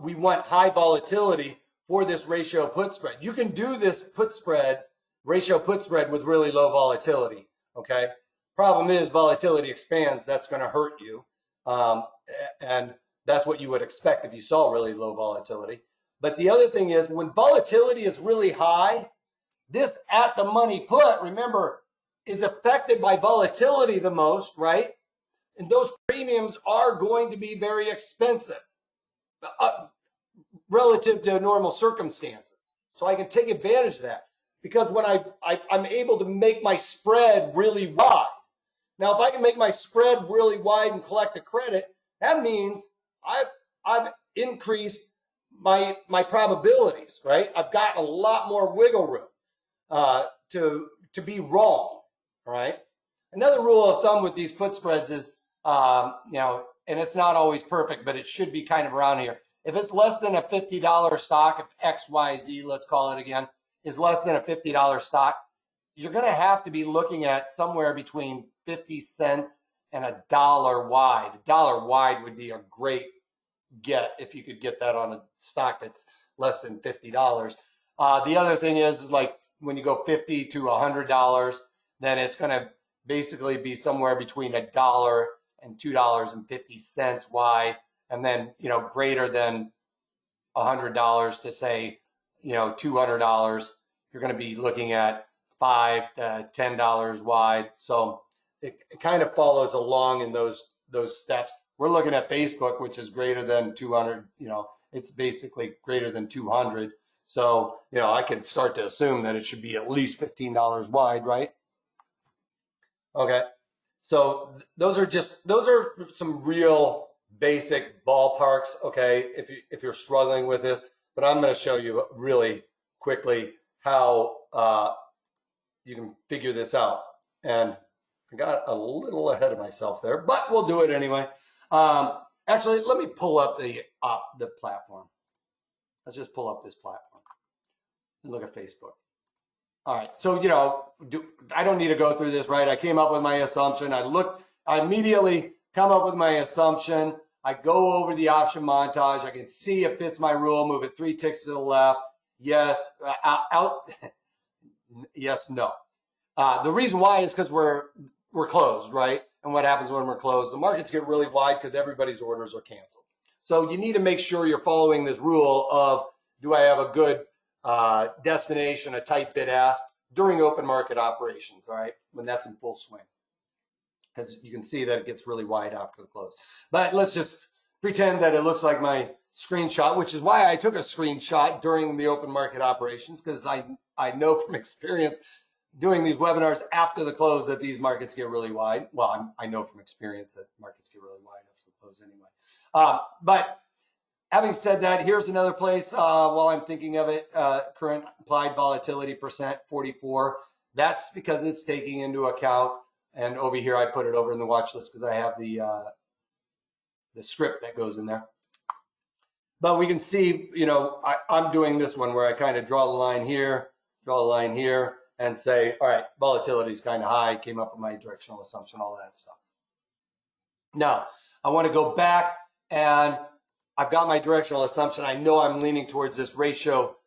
we want high volatility for this ratio put spread. You can do this put spread, ratio put spread with really low volatility, okay? Problem is volatility expands, that's going to hurt you. And that's what you would expect if you saw really low volatility. But the other thing is when volatility is really high, this at the money put, remember, is affected by volatility the most, right? And those premiums are going to be very expensive relative to normal circumstances. So I can take advantage of that because when I'm able to make my spread really wide. Now, if I can make my spread really wide and collect a credit, that means I've increased my probabilities, right? I've got a lot more wiggle room to be wrong, right? Another rule of thumb with these put spreads is, and it's not always perfect, but it should be kind of around here. If it's less than a $50 stock, if XYZ, let's call it again, is less than a $50 stock, you're going to have to be looking at somewhere between 50 cents and $1 wide. $1 wide would be a great get if you could get that on a stock that's less than $50. The other thing is like when you go $50 to $100, then it's going to basically be somewhere between $1 and $2.50 wide, and then greater than $100 to say $200, you're going to be looking at $5 to $10 wide. So it kind of follows along in those steps. We're looking at Facebook, which is greater than 200. It's basically greater than 200. So I could start to assume that it should be at least $15 wide, right? Okay. So those are some real basic ballparks. Okay, if you're struggling with this, but I'm going to show you really quickly how you can figure this out. And I got a little ahead of myself there, but we'll do it anyway. Actually, let me pull up the platform. Let's just pull up this platform and look at Facebook. All right, so I don't need to go through this, right? I came up with my assumption. I immediately come up with my assumption. I go over the option montage. I can see it fits my rule. Move it 3 ticks to the left. Yes, out. Yes, no. The reason why is because we're closed, right? And what happens when we're closed? The markets get really wide because everybody's orders are canceled. So you need to make sure you're following this rule of, do I have a good destination, a tight bid ask during open market operations, all right, when that's in full swing. Because you can see that it gets really wide after the close. But let's just pretend that it looks like my screenshot, which is why I took a screenshot during the open market operations, because I know from experience doing these webinars after the close that these markets get really wide. Well, I know from experience that markets get really wide after the close anyway. But having said that, here's another place while I'm thinking of it, current implied volatility percent 44. That's because it's taking into account, and over here I put it over in the watch list because I have the script that goes in there. But we can see, I'm doing this one where I kind of draw the line here, and say, all right, volatility is kind of high, came up with my directional assumption, all that stuff. Now, I want to go back, and I've got my directional assumption. I know I'm leaning towards this ratio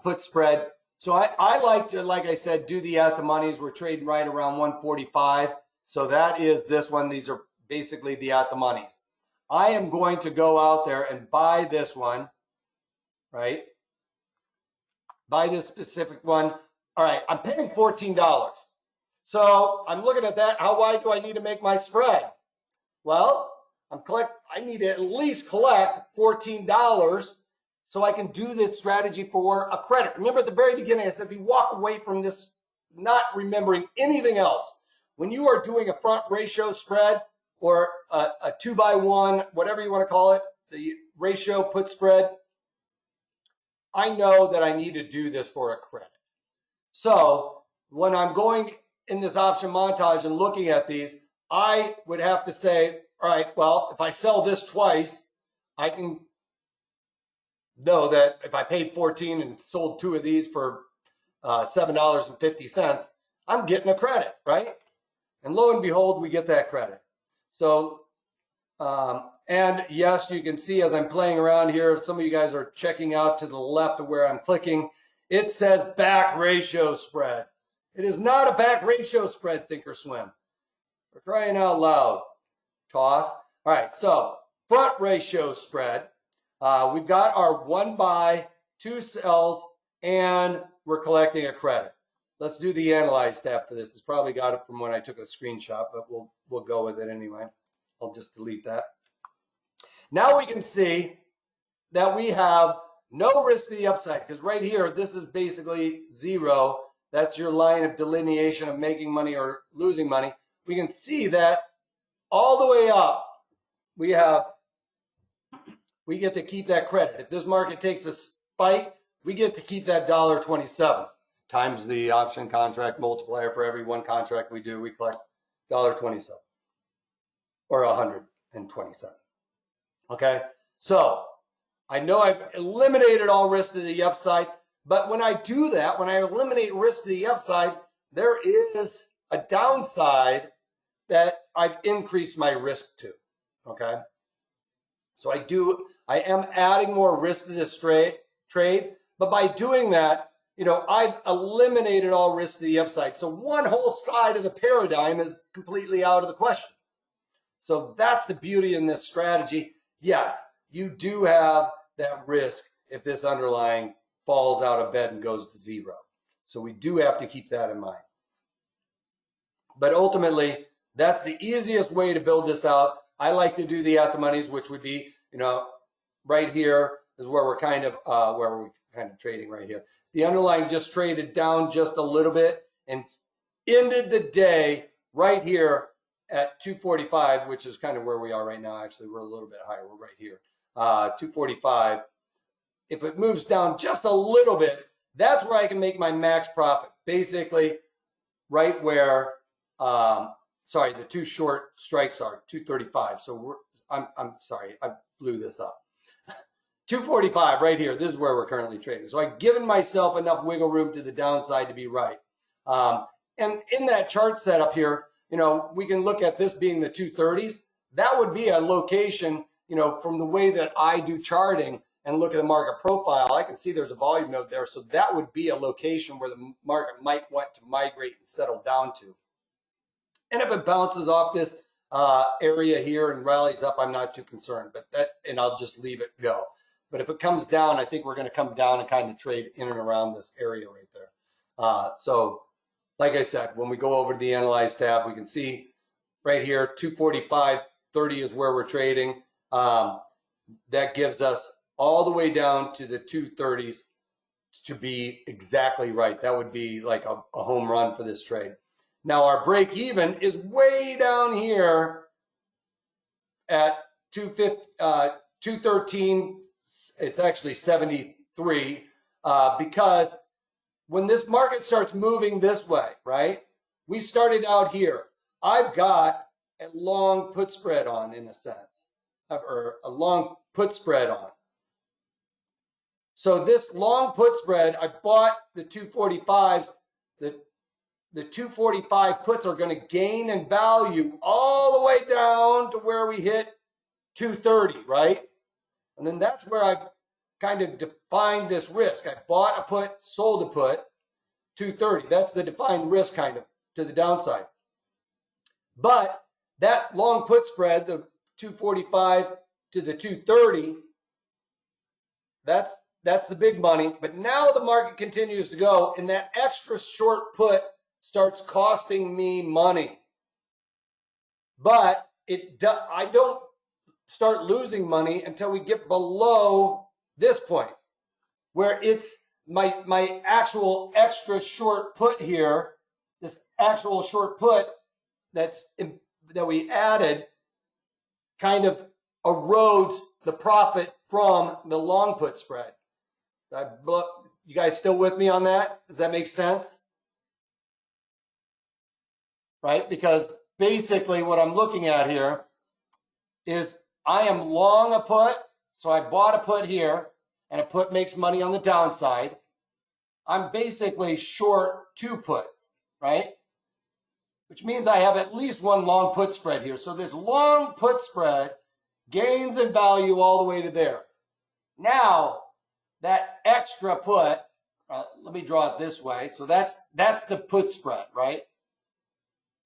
put spread. So I like to, like I said, do the at the monies. We're trading right around 145. So that is this one. These are basically the at the monies. I am going to go out there and buy this one, right? Buy this specific one. All right, I'm paying $14. So I'm looking at that. How wide do I need to make my spread? Well, I need to at least collect $14 so I can do this strategy for a credit. Remember at the very beginning, I said, if you walk away from this not remembering anything else, when you are doing a front ratio spread or a 2x1, whatever you want to call it, the ratio put spread, I know that I need to do this for a credit. So when I'm going in this option montage and looking at these, I would have to say, all right, well, if I sell this twice, I can know that if I paid 14 and sold 2 of these for $7.50, I'm getting a credit, right? And lo and behold, we get that credit. So, and yes, you can see as I'm playing around here, some of you guys are checking out to the left of where I'm clicking. It says back ratio spread. It is not a back ratio spread, Thinkorswim. We're crying out loud. Toss. All right, so front ratio spread. We've got our 1 buy, 2 sells, and we're collecting a credit. Let's do the Analyze tab for this. It's probably got it from when I took a screenshot, but we'll go with it anyway. I'll just delete that. Now we can see that we have no risk to the upside, because right here, this is basically 0. That's your line of delineation of making money or losing money. We can see that all the way up, we get to keep that credit. If this market takes a spike, we get to keep that $1.27 times the option contract multiplier. For every 1 contract we do, we collect $1.27 or 127. Okay, so I know I've eliminated all risk to the upside, but when I do that, when I eliminate risk to the upside, there is a downside that I've increased my risk to. Okay, so I am adding more risk to this trade, but by doing that, I've eliminated all risk to the upside. So one whole side of the paradigm is completely out of the question. So that's the beauty in this strategy. Yes, you do have that risk if this underlying falls out of bed and goes to 0. So we do have to keep that in mind. But ultimately, that's the easiest way to build this out. I like to do the at the monies, which would be, right here is where we're kind of trading right here. The underlying just traded down just a little bit and ended the day right here at 245, which is kind of where we are right now. Actually, we're a little bit higher. We're right here, 245. If it moves down just a little bit, that's where I can make my max profit. Basically, right where, the 2 short strikes are 235. So I'm sorry, I blew this up. 245 right here. This is where we're currently trading. So I've given myself enough wiggle room to the downside to be right. And in that chart setup here, we can look at this being the 230s. That would be a location, from the way that I do charting and look at the market profile, I can see there's a volume node there. So that would be a location where the market might want to migrate and settle down to. And if it bounces off this area here and rallies up, I'm not too concerned, and I'll just leave it go. But if it comes down, I think we're going to come down and kind of trade in and around this area right there. So like I said, when we go over to the Analyze tab, we can see right here, 245.30 is where we're trading. That gives us all the way down to the 230s to be exactly right. That would be like a home run for this trade. Now our break even is way down here at 213. It's actually 73 because when this market starts moving this way, right? We started out here. I've got a long put spread on, in a sense, or a long put spread on. So this long put spread, I bought the 245s. The 245 puts are going to gain in value all the way down to where we hit 230, right? And then that's where I kind of defined this risk. I bought a put, sold a put, 230. That's the defined risk kind of to the downside. But that long put spread, the 245 to the 230, that's the big money. But now the market continues to go, and that extra short put starts costing me money. But I don't start losing money until we get below this point, where it's my actual extra short put here, this actual short put that we added kind of erodes the profit from the long put spread. You guys still with me on that? Does that make sense? Right? Because basically what I'm looking at here is I am long a put. So I bought a put here, and a put makes money on the downside. I'm basically short 2 puts, right? Which means I have at least one long put spread here. So this long put spread gains in value all the way to there. Now, that extra put, let me draw it this way. So that's the put spread, right?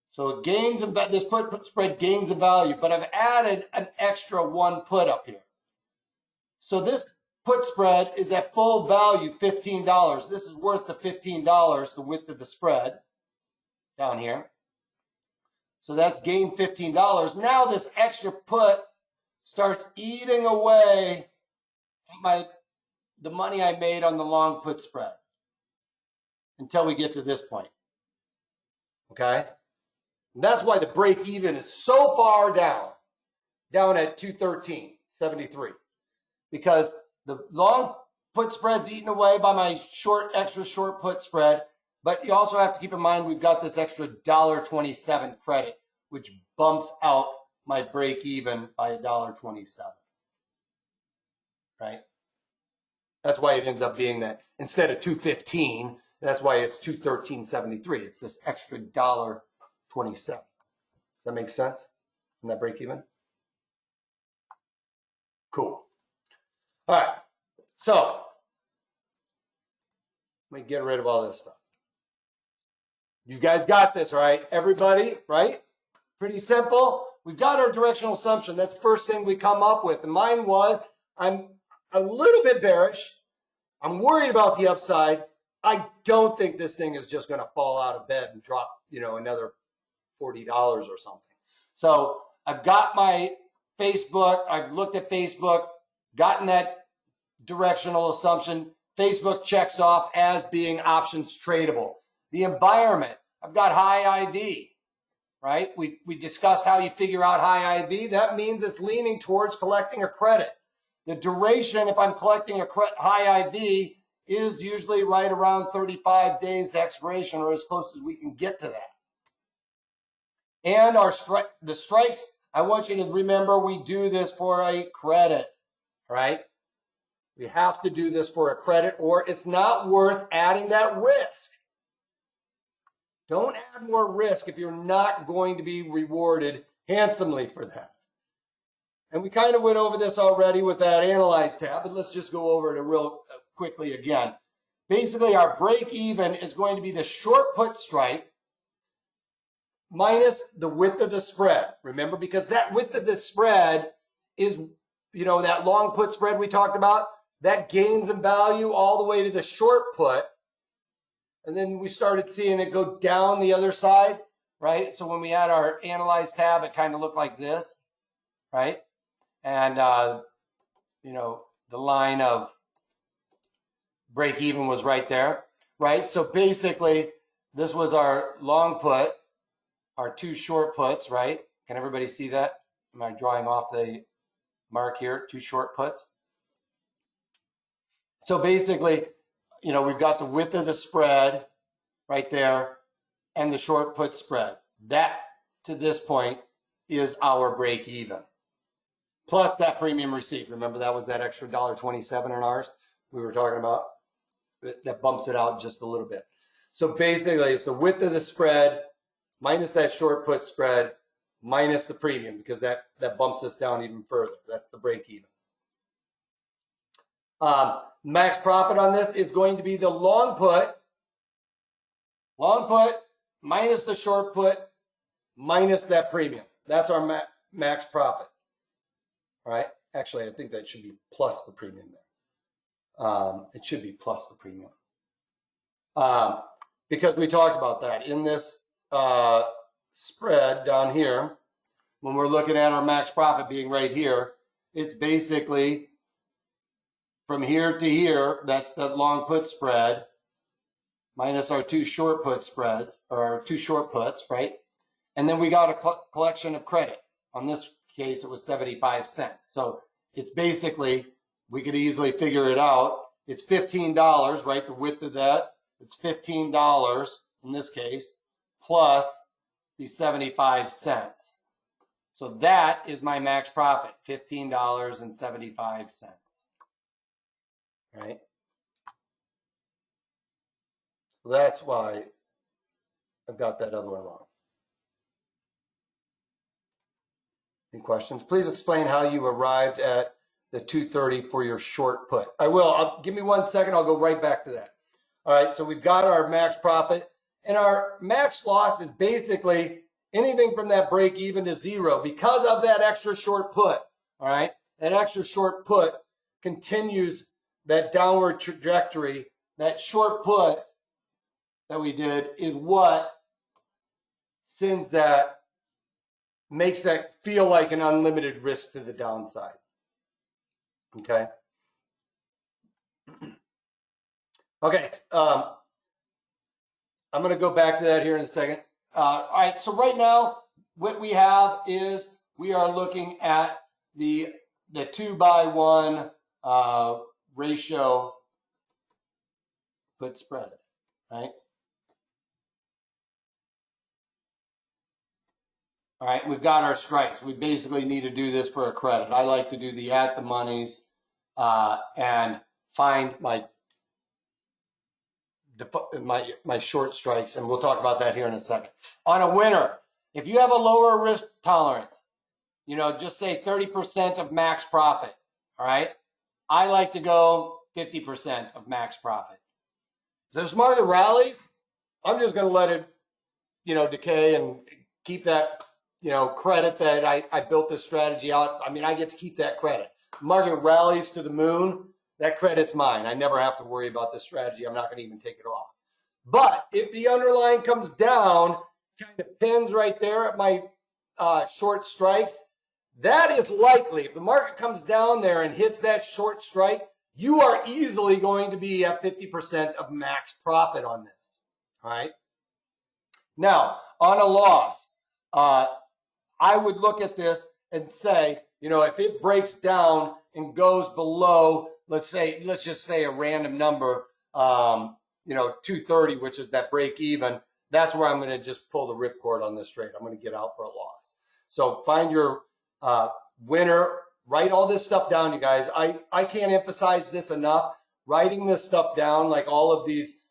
So it gains in, this put spread gains in value, but I've added an extra 1 put up here. So this put spread is at full value, $15. This is worth the $15, the width of the spread down here. So that's gained $15. Now this extra put starts eating away at the money I made on the long put spread until we get to this point. Okay? And that's why the break even is so far down at 213.73, because the long put spread's eaten away by my extra short put spread. But you also have to keep in mind we've got this extra $1.27 credit, which bumps out my break even by $1.27. Right? That's why it ends up being that instead of 215, that's why it's 213.73. It's this extra $1.27. Does that make sense? On that break even? Cool. All right. So let me get rid of all this stuff. You guys got this, right? Everybody, right? Pretty simple. We've got our directional assumption. That's the first thing we come up with. And mine was, I'm a little bit bearish. I'm worried about the upside. I don't think this thing is just going to fall out of bed and drop, another $40 or something. So I've got my Facebook. I've looked at Facebook, gotten that directional assumption. Facebook checks off as being options tradable. The environment, I've got high IV, right? We discussed how you figure out high IV. That means it's leaning towards collecting a credit. The duration, if I'm collecting a high IV, is usually right around 35 days to expiration, or as close as we can get to that. And the strikes, I want you to remember we do this for a credit, right? We have to do this for a credit, or it's not worth adding that risk. Don't add more risk if you're not going to be rewarded handsomely for that. And we kind of went over this already with that Analyze tab, but let's just go over it real quickly again. Basically, our break even is going to be the short put strike minus the width of the spread. Remember, because that width of the spread is, that long put spread we talked about, that gains in value all the way to the short put. And then we started seeing it go down the other side, right? So when we had our Analyze tab, it kind of looked like this, right? And, the line of break even was right there, right? So basically, this was our long put, our 2 short puts, right? Can everybody see that? Am I drawing off the mark here? 2 short puts. So basically, we've got the width of the spread right there and the short put spread. That, to this point, is our break even. Plus that premium received. Remember, that was that extra $1.27 in ours we were talking about? That bumps it out just a little bit. So basically, it's the width of the spread minus that short put spread minus the premium, because that bumps us down even further. That's the break even. Max profit on this is going to be the long put minus the short put minus that premium. That's our max profit. All right. Actually, I think that should be plus the premium there. It should be plus the premium. Because we talked about that in this spread down here, when we're looking at our max profit being right here, it's basically from here to here, that's the long put spread, minus our 2 short put spreads, or our 2 short puts, right? And then we got a collection of credit. On this case, it was 75 cents. So it's basically, we could easily figure it out. It's $15, right? The width of that, it's $15 in this case, plus the 75 cents. So that is my max profit, $15.75. Right? That's why I've got that other one wrong. Any questions? Please explain how you arrived at the 230 for your short put. I will. Give me 1 second. I'll go right back to that. All right. So we've got our max profit, and our max loss is basically anything from that break even to zero because of that extra short put. All right. That extra short put continues that downward trajectory. That short put that we did is what sends that, makes that feel like an unlimited risk to the downside. Okay. Okay. I'm going to go back to that here in a second. All right. So right now, what we have is we are looking at the 2-by-1 ratio put spread, right? All right, we've got our strikes. We basically need to do this for a credit. I like to do the at the monies and find my short strikes, and we'll talk about that here in a second. On a winner, if you have a lower risk tolerance, you know, just say 30% of max profit, all right? I like to go 50% of max profit. If there's market rallies, I'm just going to let it, you know, decay and keep that, you know, credit that I built this strategy out. I mean, I get to keep that credit. Market rallies to the moon, that credit's mine. I never have to worry about this strategy. I'm not going to even take it off. But if the underlying comes down, kind of pins right there at my short strikes, that is likely. If the market comes down there and hits that short strike, you are easily going to be at 50% of max profit on this. All right. Now, on a loss, I would look at this and say, you know, if it breaks down and goes below, let's just say a random number, you know, 230, which is that break even, that's where I'm going to just pull the ripcord on this trade. I'm going to get out for a loss. So find your winner, write all this stuff down, you guys. I can't emphasize this enough. Writing this stuff down, like all of these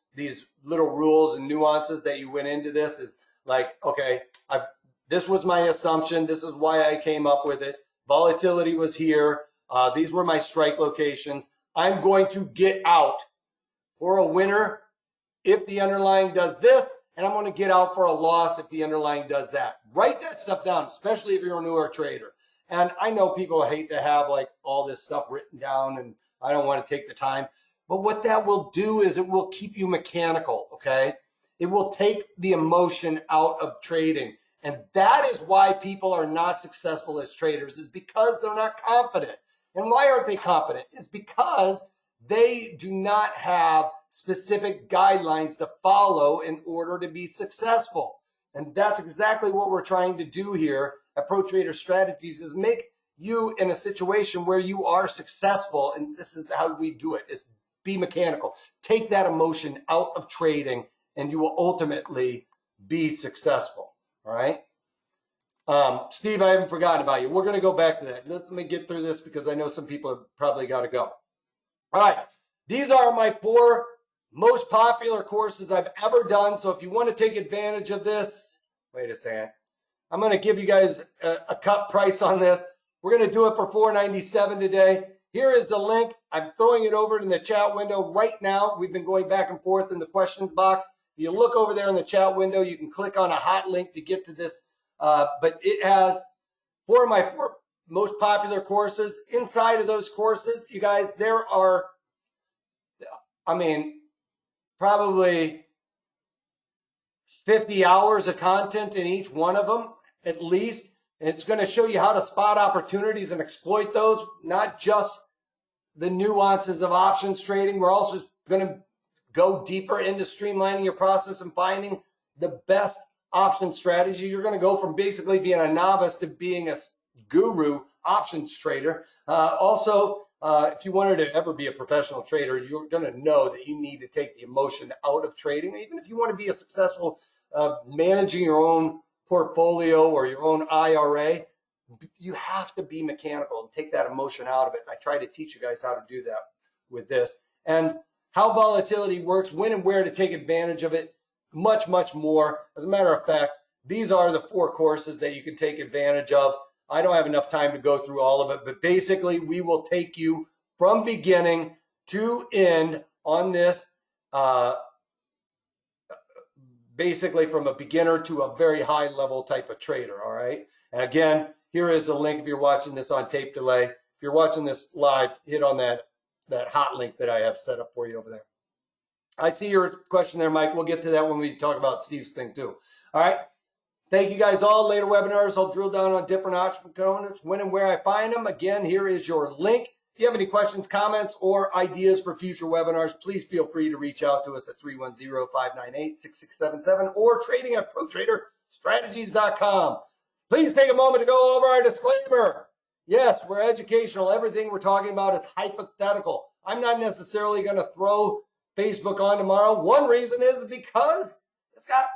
little rules and nuances that you went into this is like, okay, this was my assumption. This is why I came up with it. Volatility was here. These were my strike locations. I'm going to get out for a winner if the underlying does this, and I'm going to get out for a loss if the underlying does that. Write that stuff down, especially if you're a newer trader. And I know people hate to have like all this stuff written down, and I don't want to take the time. But what that will do is it will keep you mechanical, okay? It will take the emotion out of trading. And that is why people are not successful as traders, is because they're not confident. And why aren't they confident? It's because they do not have specific guidelines to follow in order to be successful. And that's exactly what we're trying to do here at Pro Trader Strategies, is make you in a situation where you are successful. And this is how we do it, is be mechanical. Take that emotion out of trading and you will ultimately be successful. All right. Steve, I haven't forgotten about you. We're going to go back to that. Let me get through this because I know some people have probably got to go. All right. These are my 4 most popular courses I've ever done. So if you want to take advantage of this, wait a second. I'm going to give you guys a cut price on this. We're going to do it for $497 today. Here is the link. I'm throwing it over in the chat window right now. We've been going back and forth in the questions box. If you look over there in the chat window, you can click on a hot link to get to this. But it has 4 of my 4 most popular courses. Inside of those courses, you guys, there are, I mean, probably 50 hours of content in each one of them, at least. And it's going to show you how to spot opportunities and exploit those, not just the nuances of options trading. We're also going to go deeper into streamlining your process and finding the best option strategy. You're going to go from basically being a novice to being a guru options trader. If you wanted to ever be a professional trader, you're going to know that you need to take the emotion out of trading. Even if you want to be a successful managing your own portfolio or your own IRA, you have to be mechanical and take that emotion out of it. And I try to teach you guys how to do that with this. And how volatility works, when and where to take advantage of it, much, much more. As a matter of fact, these are the 4 courses that you can take advantage of. I don't have enough time to go through all of it, but basically we will take you from beginning to end on this, basically from a beginner to a very high level type of trader, all right? And again, here is the link if you're watching this on tape delay. If you're watching this live, hit on that hot link that I have set up for you over there. I see your question there, Mike. We'll get to that when we talk about Steve's thing too. All right. Thank you guys all. Later webinars, I'll drill down on different option components, when and where I find them. Again, here is your link. If you have any questions, comments, or ideas for future webinars, please feel free to reach out to us at 310-598-6677 or trading@protraderstrategies.com. Please take a moment to go over our disclaimer. Yes, we're educational. Everything we're talking about is hypothetical. I'm not necessarily going to throw Facebook on tomorrow. One reason is because it's got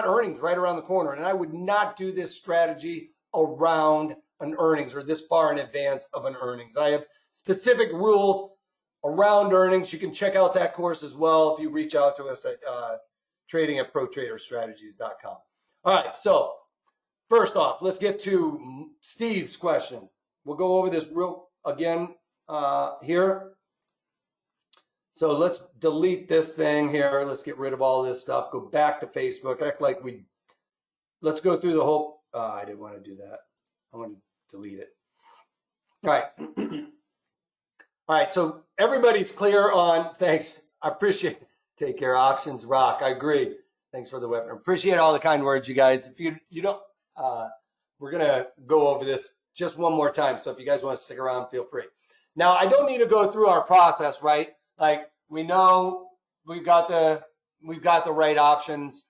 earnings right around the corner, and I would not do this strategy around an earnings or this far in advance of an earnings. I have specific rules around earnings. You can check out that course as well if you reach out to us at trading@protraderstrategies.com. All right, so first off, let's get to Steve's question. We'll go over this real again here. So let's delete this thing here. Let's get rid of all this stuff. Go back to Facebook. Act like let's go through the whole. I didn't want to do that. I want to delete it. All right. All right. So everybody's clear on. Thanks. I appreciate it. Take care. Options rock. I agree. Thanks for the webinar. Appreciate all the kind words, you guys. If you don't, we're gonna go over this just one more time. So if you guys want to stick around, feel free. Now I don't need to go through our process, right? Like we know we've got the right options,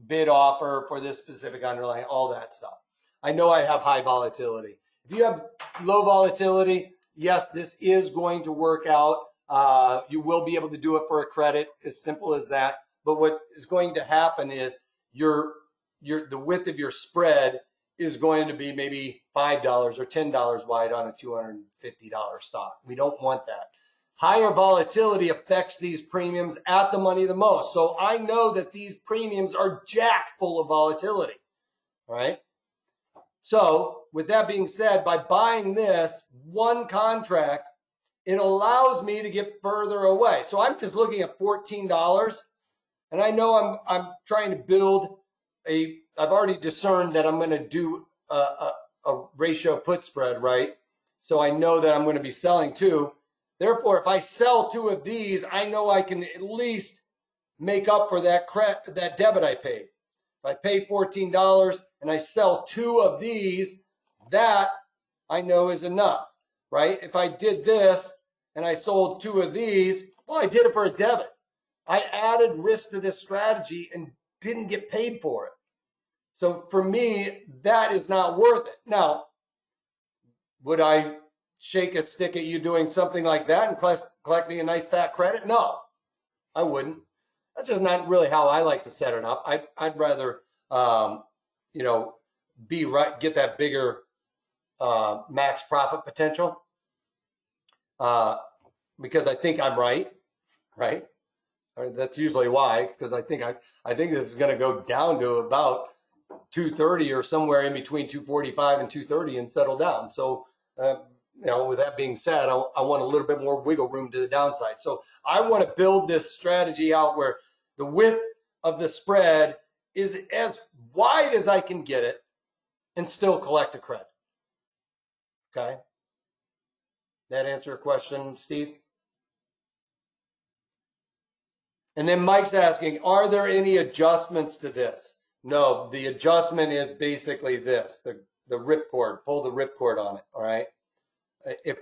bid offer for this specific underlying, all that stuff. I know I have high volatility. If you have low volatility, yes, this is going to work out. You will be able to do it for a credit, as simple as that. But what is going to happen is the width of your spread is going to be maybe $5 or $10 wide on a $250 stock. We don't want that. Higher volatility affects these premiums at the money the most. So I know that these premiums are jacked full of volatility, all right? So with that being said, by buying this one contract, it allows me to get further away. So I'm just looking at $14, and I know I'm trying to build I've already discerned that I'm going to do a ratio put spread, right? So I know that I'm going to be selling 2. Therefore, if I sell 2 of these, I know I can at least make up for that debit I paid. If I pay $14 and I sell 2 of these, that I know is enough, right? If I did this and I sold 2 of these, well, I did it for a debit. I added risk to this strategy and didn't get paid for it. So for me, that is not worth it. Now, would I shake a stick at you doing something like that and collecting a nice fat credit? No, I wouldn't. That's just not really how I like to set it up. I'd rather, be right, get that bigger max profit potential because I think I'm right. That's usually why, because I think this is going to go down to about 230 or somewhere in between 245 and 230 and settle down. So, with that being said, I want a little bit more wiggle room to the downside. So I want to build this strategy out where the width of the spread is as wide as I can get it and still collect a credit. Okay. That answer your question, Steve? And then Mike's asking, are there any adjustments to this? No, the adjustment is basically this, the ripcord, pull the ripcord on it, all right? If,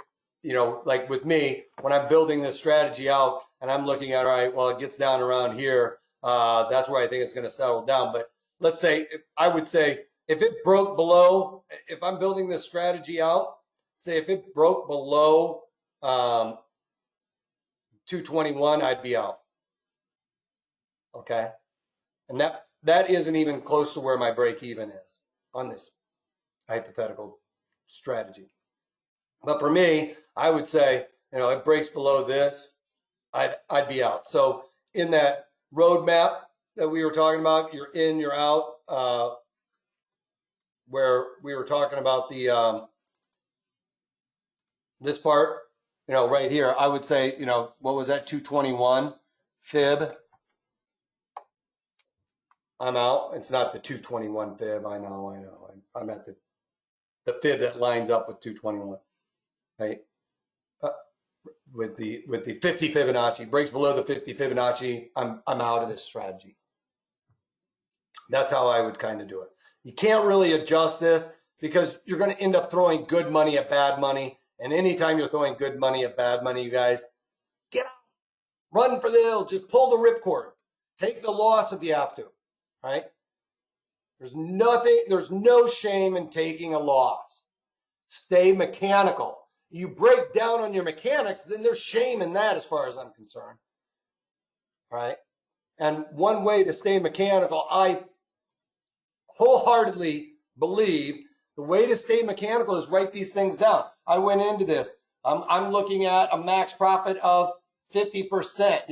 like with me, when I'm building this strategy out and I'm looking at, all right, well, it gets down around here, that's where I think it's going to settle down. But let's say, I would say, if it broke below, if I'm building this strategy out, say if it broke below 221, I'd be out. Okay. And that isn't even close to where my break even is on this hypothetical strategy. But for me, I would say, it breaks below this, I'd be out. So in that roadmap that we were talking about, you're in, you're out, where we were talking about the this part, right here, I would say, what was that, 221 fib? I'm out. It's not the 221 fib. I know. I'm at the fib that lines up with 221, right? With the 50 Fibonacci, breaks below the 50 Fibonacci, I'm out of this strategy. That's how I would kind of do it. You can't really adjust this because you're going to end up throwing good money at bad money. And anytime you're throwing good money at bad money, you guys, get out, run for the hills, just pull the ripcord, take the loss if you have to, right? There's no shame in taking a loss. Stay mechanical. You break down on your mechanics, then there's shame in that as far as I'm concerned, right? And one way to stay mechanical, I wholeheartedly believe the way to stay mechanical is write these things down. I went into this. I'm looking at a max profit of 50%,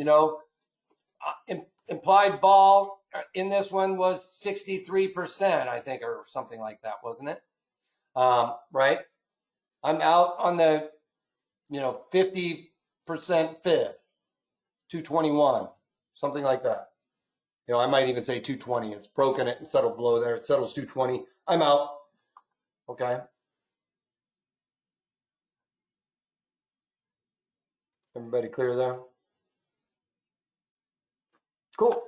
implied vol in this one was 63%, I think, or something like that, wasn't it? Right? I'm out on the, 50% fib, 221, something like that. I might even say 220. It's broken it and settled below there. It settles 220. I'm out. Okay. Everybody clear there? Cool.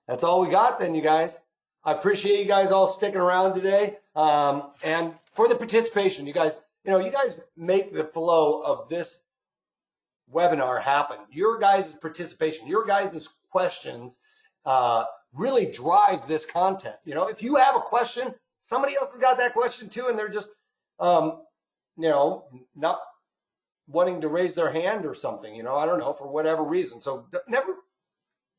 That's all we got then, you guys. I appreciate you guys all sticking around today. And for the participation, you guys, you guys make the flow of this webinar happen. Your guys' participation, your guys' questions really drive this content. If you have a question, somebody else has got that question too, and they're just, not wanting to raise their hand or something, I don't know, for whatever reason. So never,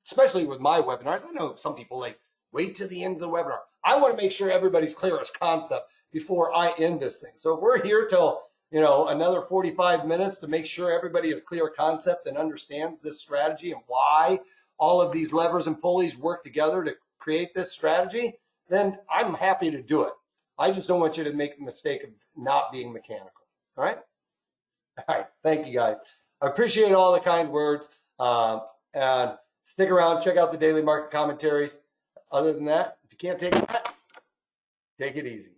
especially with my webinars, I know some people wait to the end of the webinar. I want to make sure everybody's clear as concept before I end this thing. So if we're here till, another 45 minutes to make sure everybody is clear concept and understands this strategy and why all of these levers and pulleys work together to create this strategy, then I'm happy to do it. I just don't want you to make the mistake of not being mechanical. All right? All right. Thank you, guys. I appreciate all the kind words. And stick around. Check out the daily market commentaries. Other than that, if you can't take that, take it easy.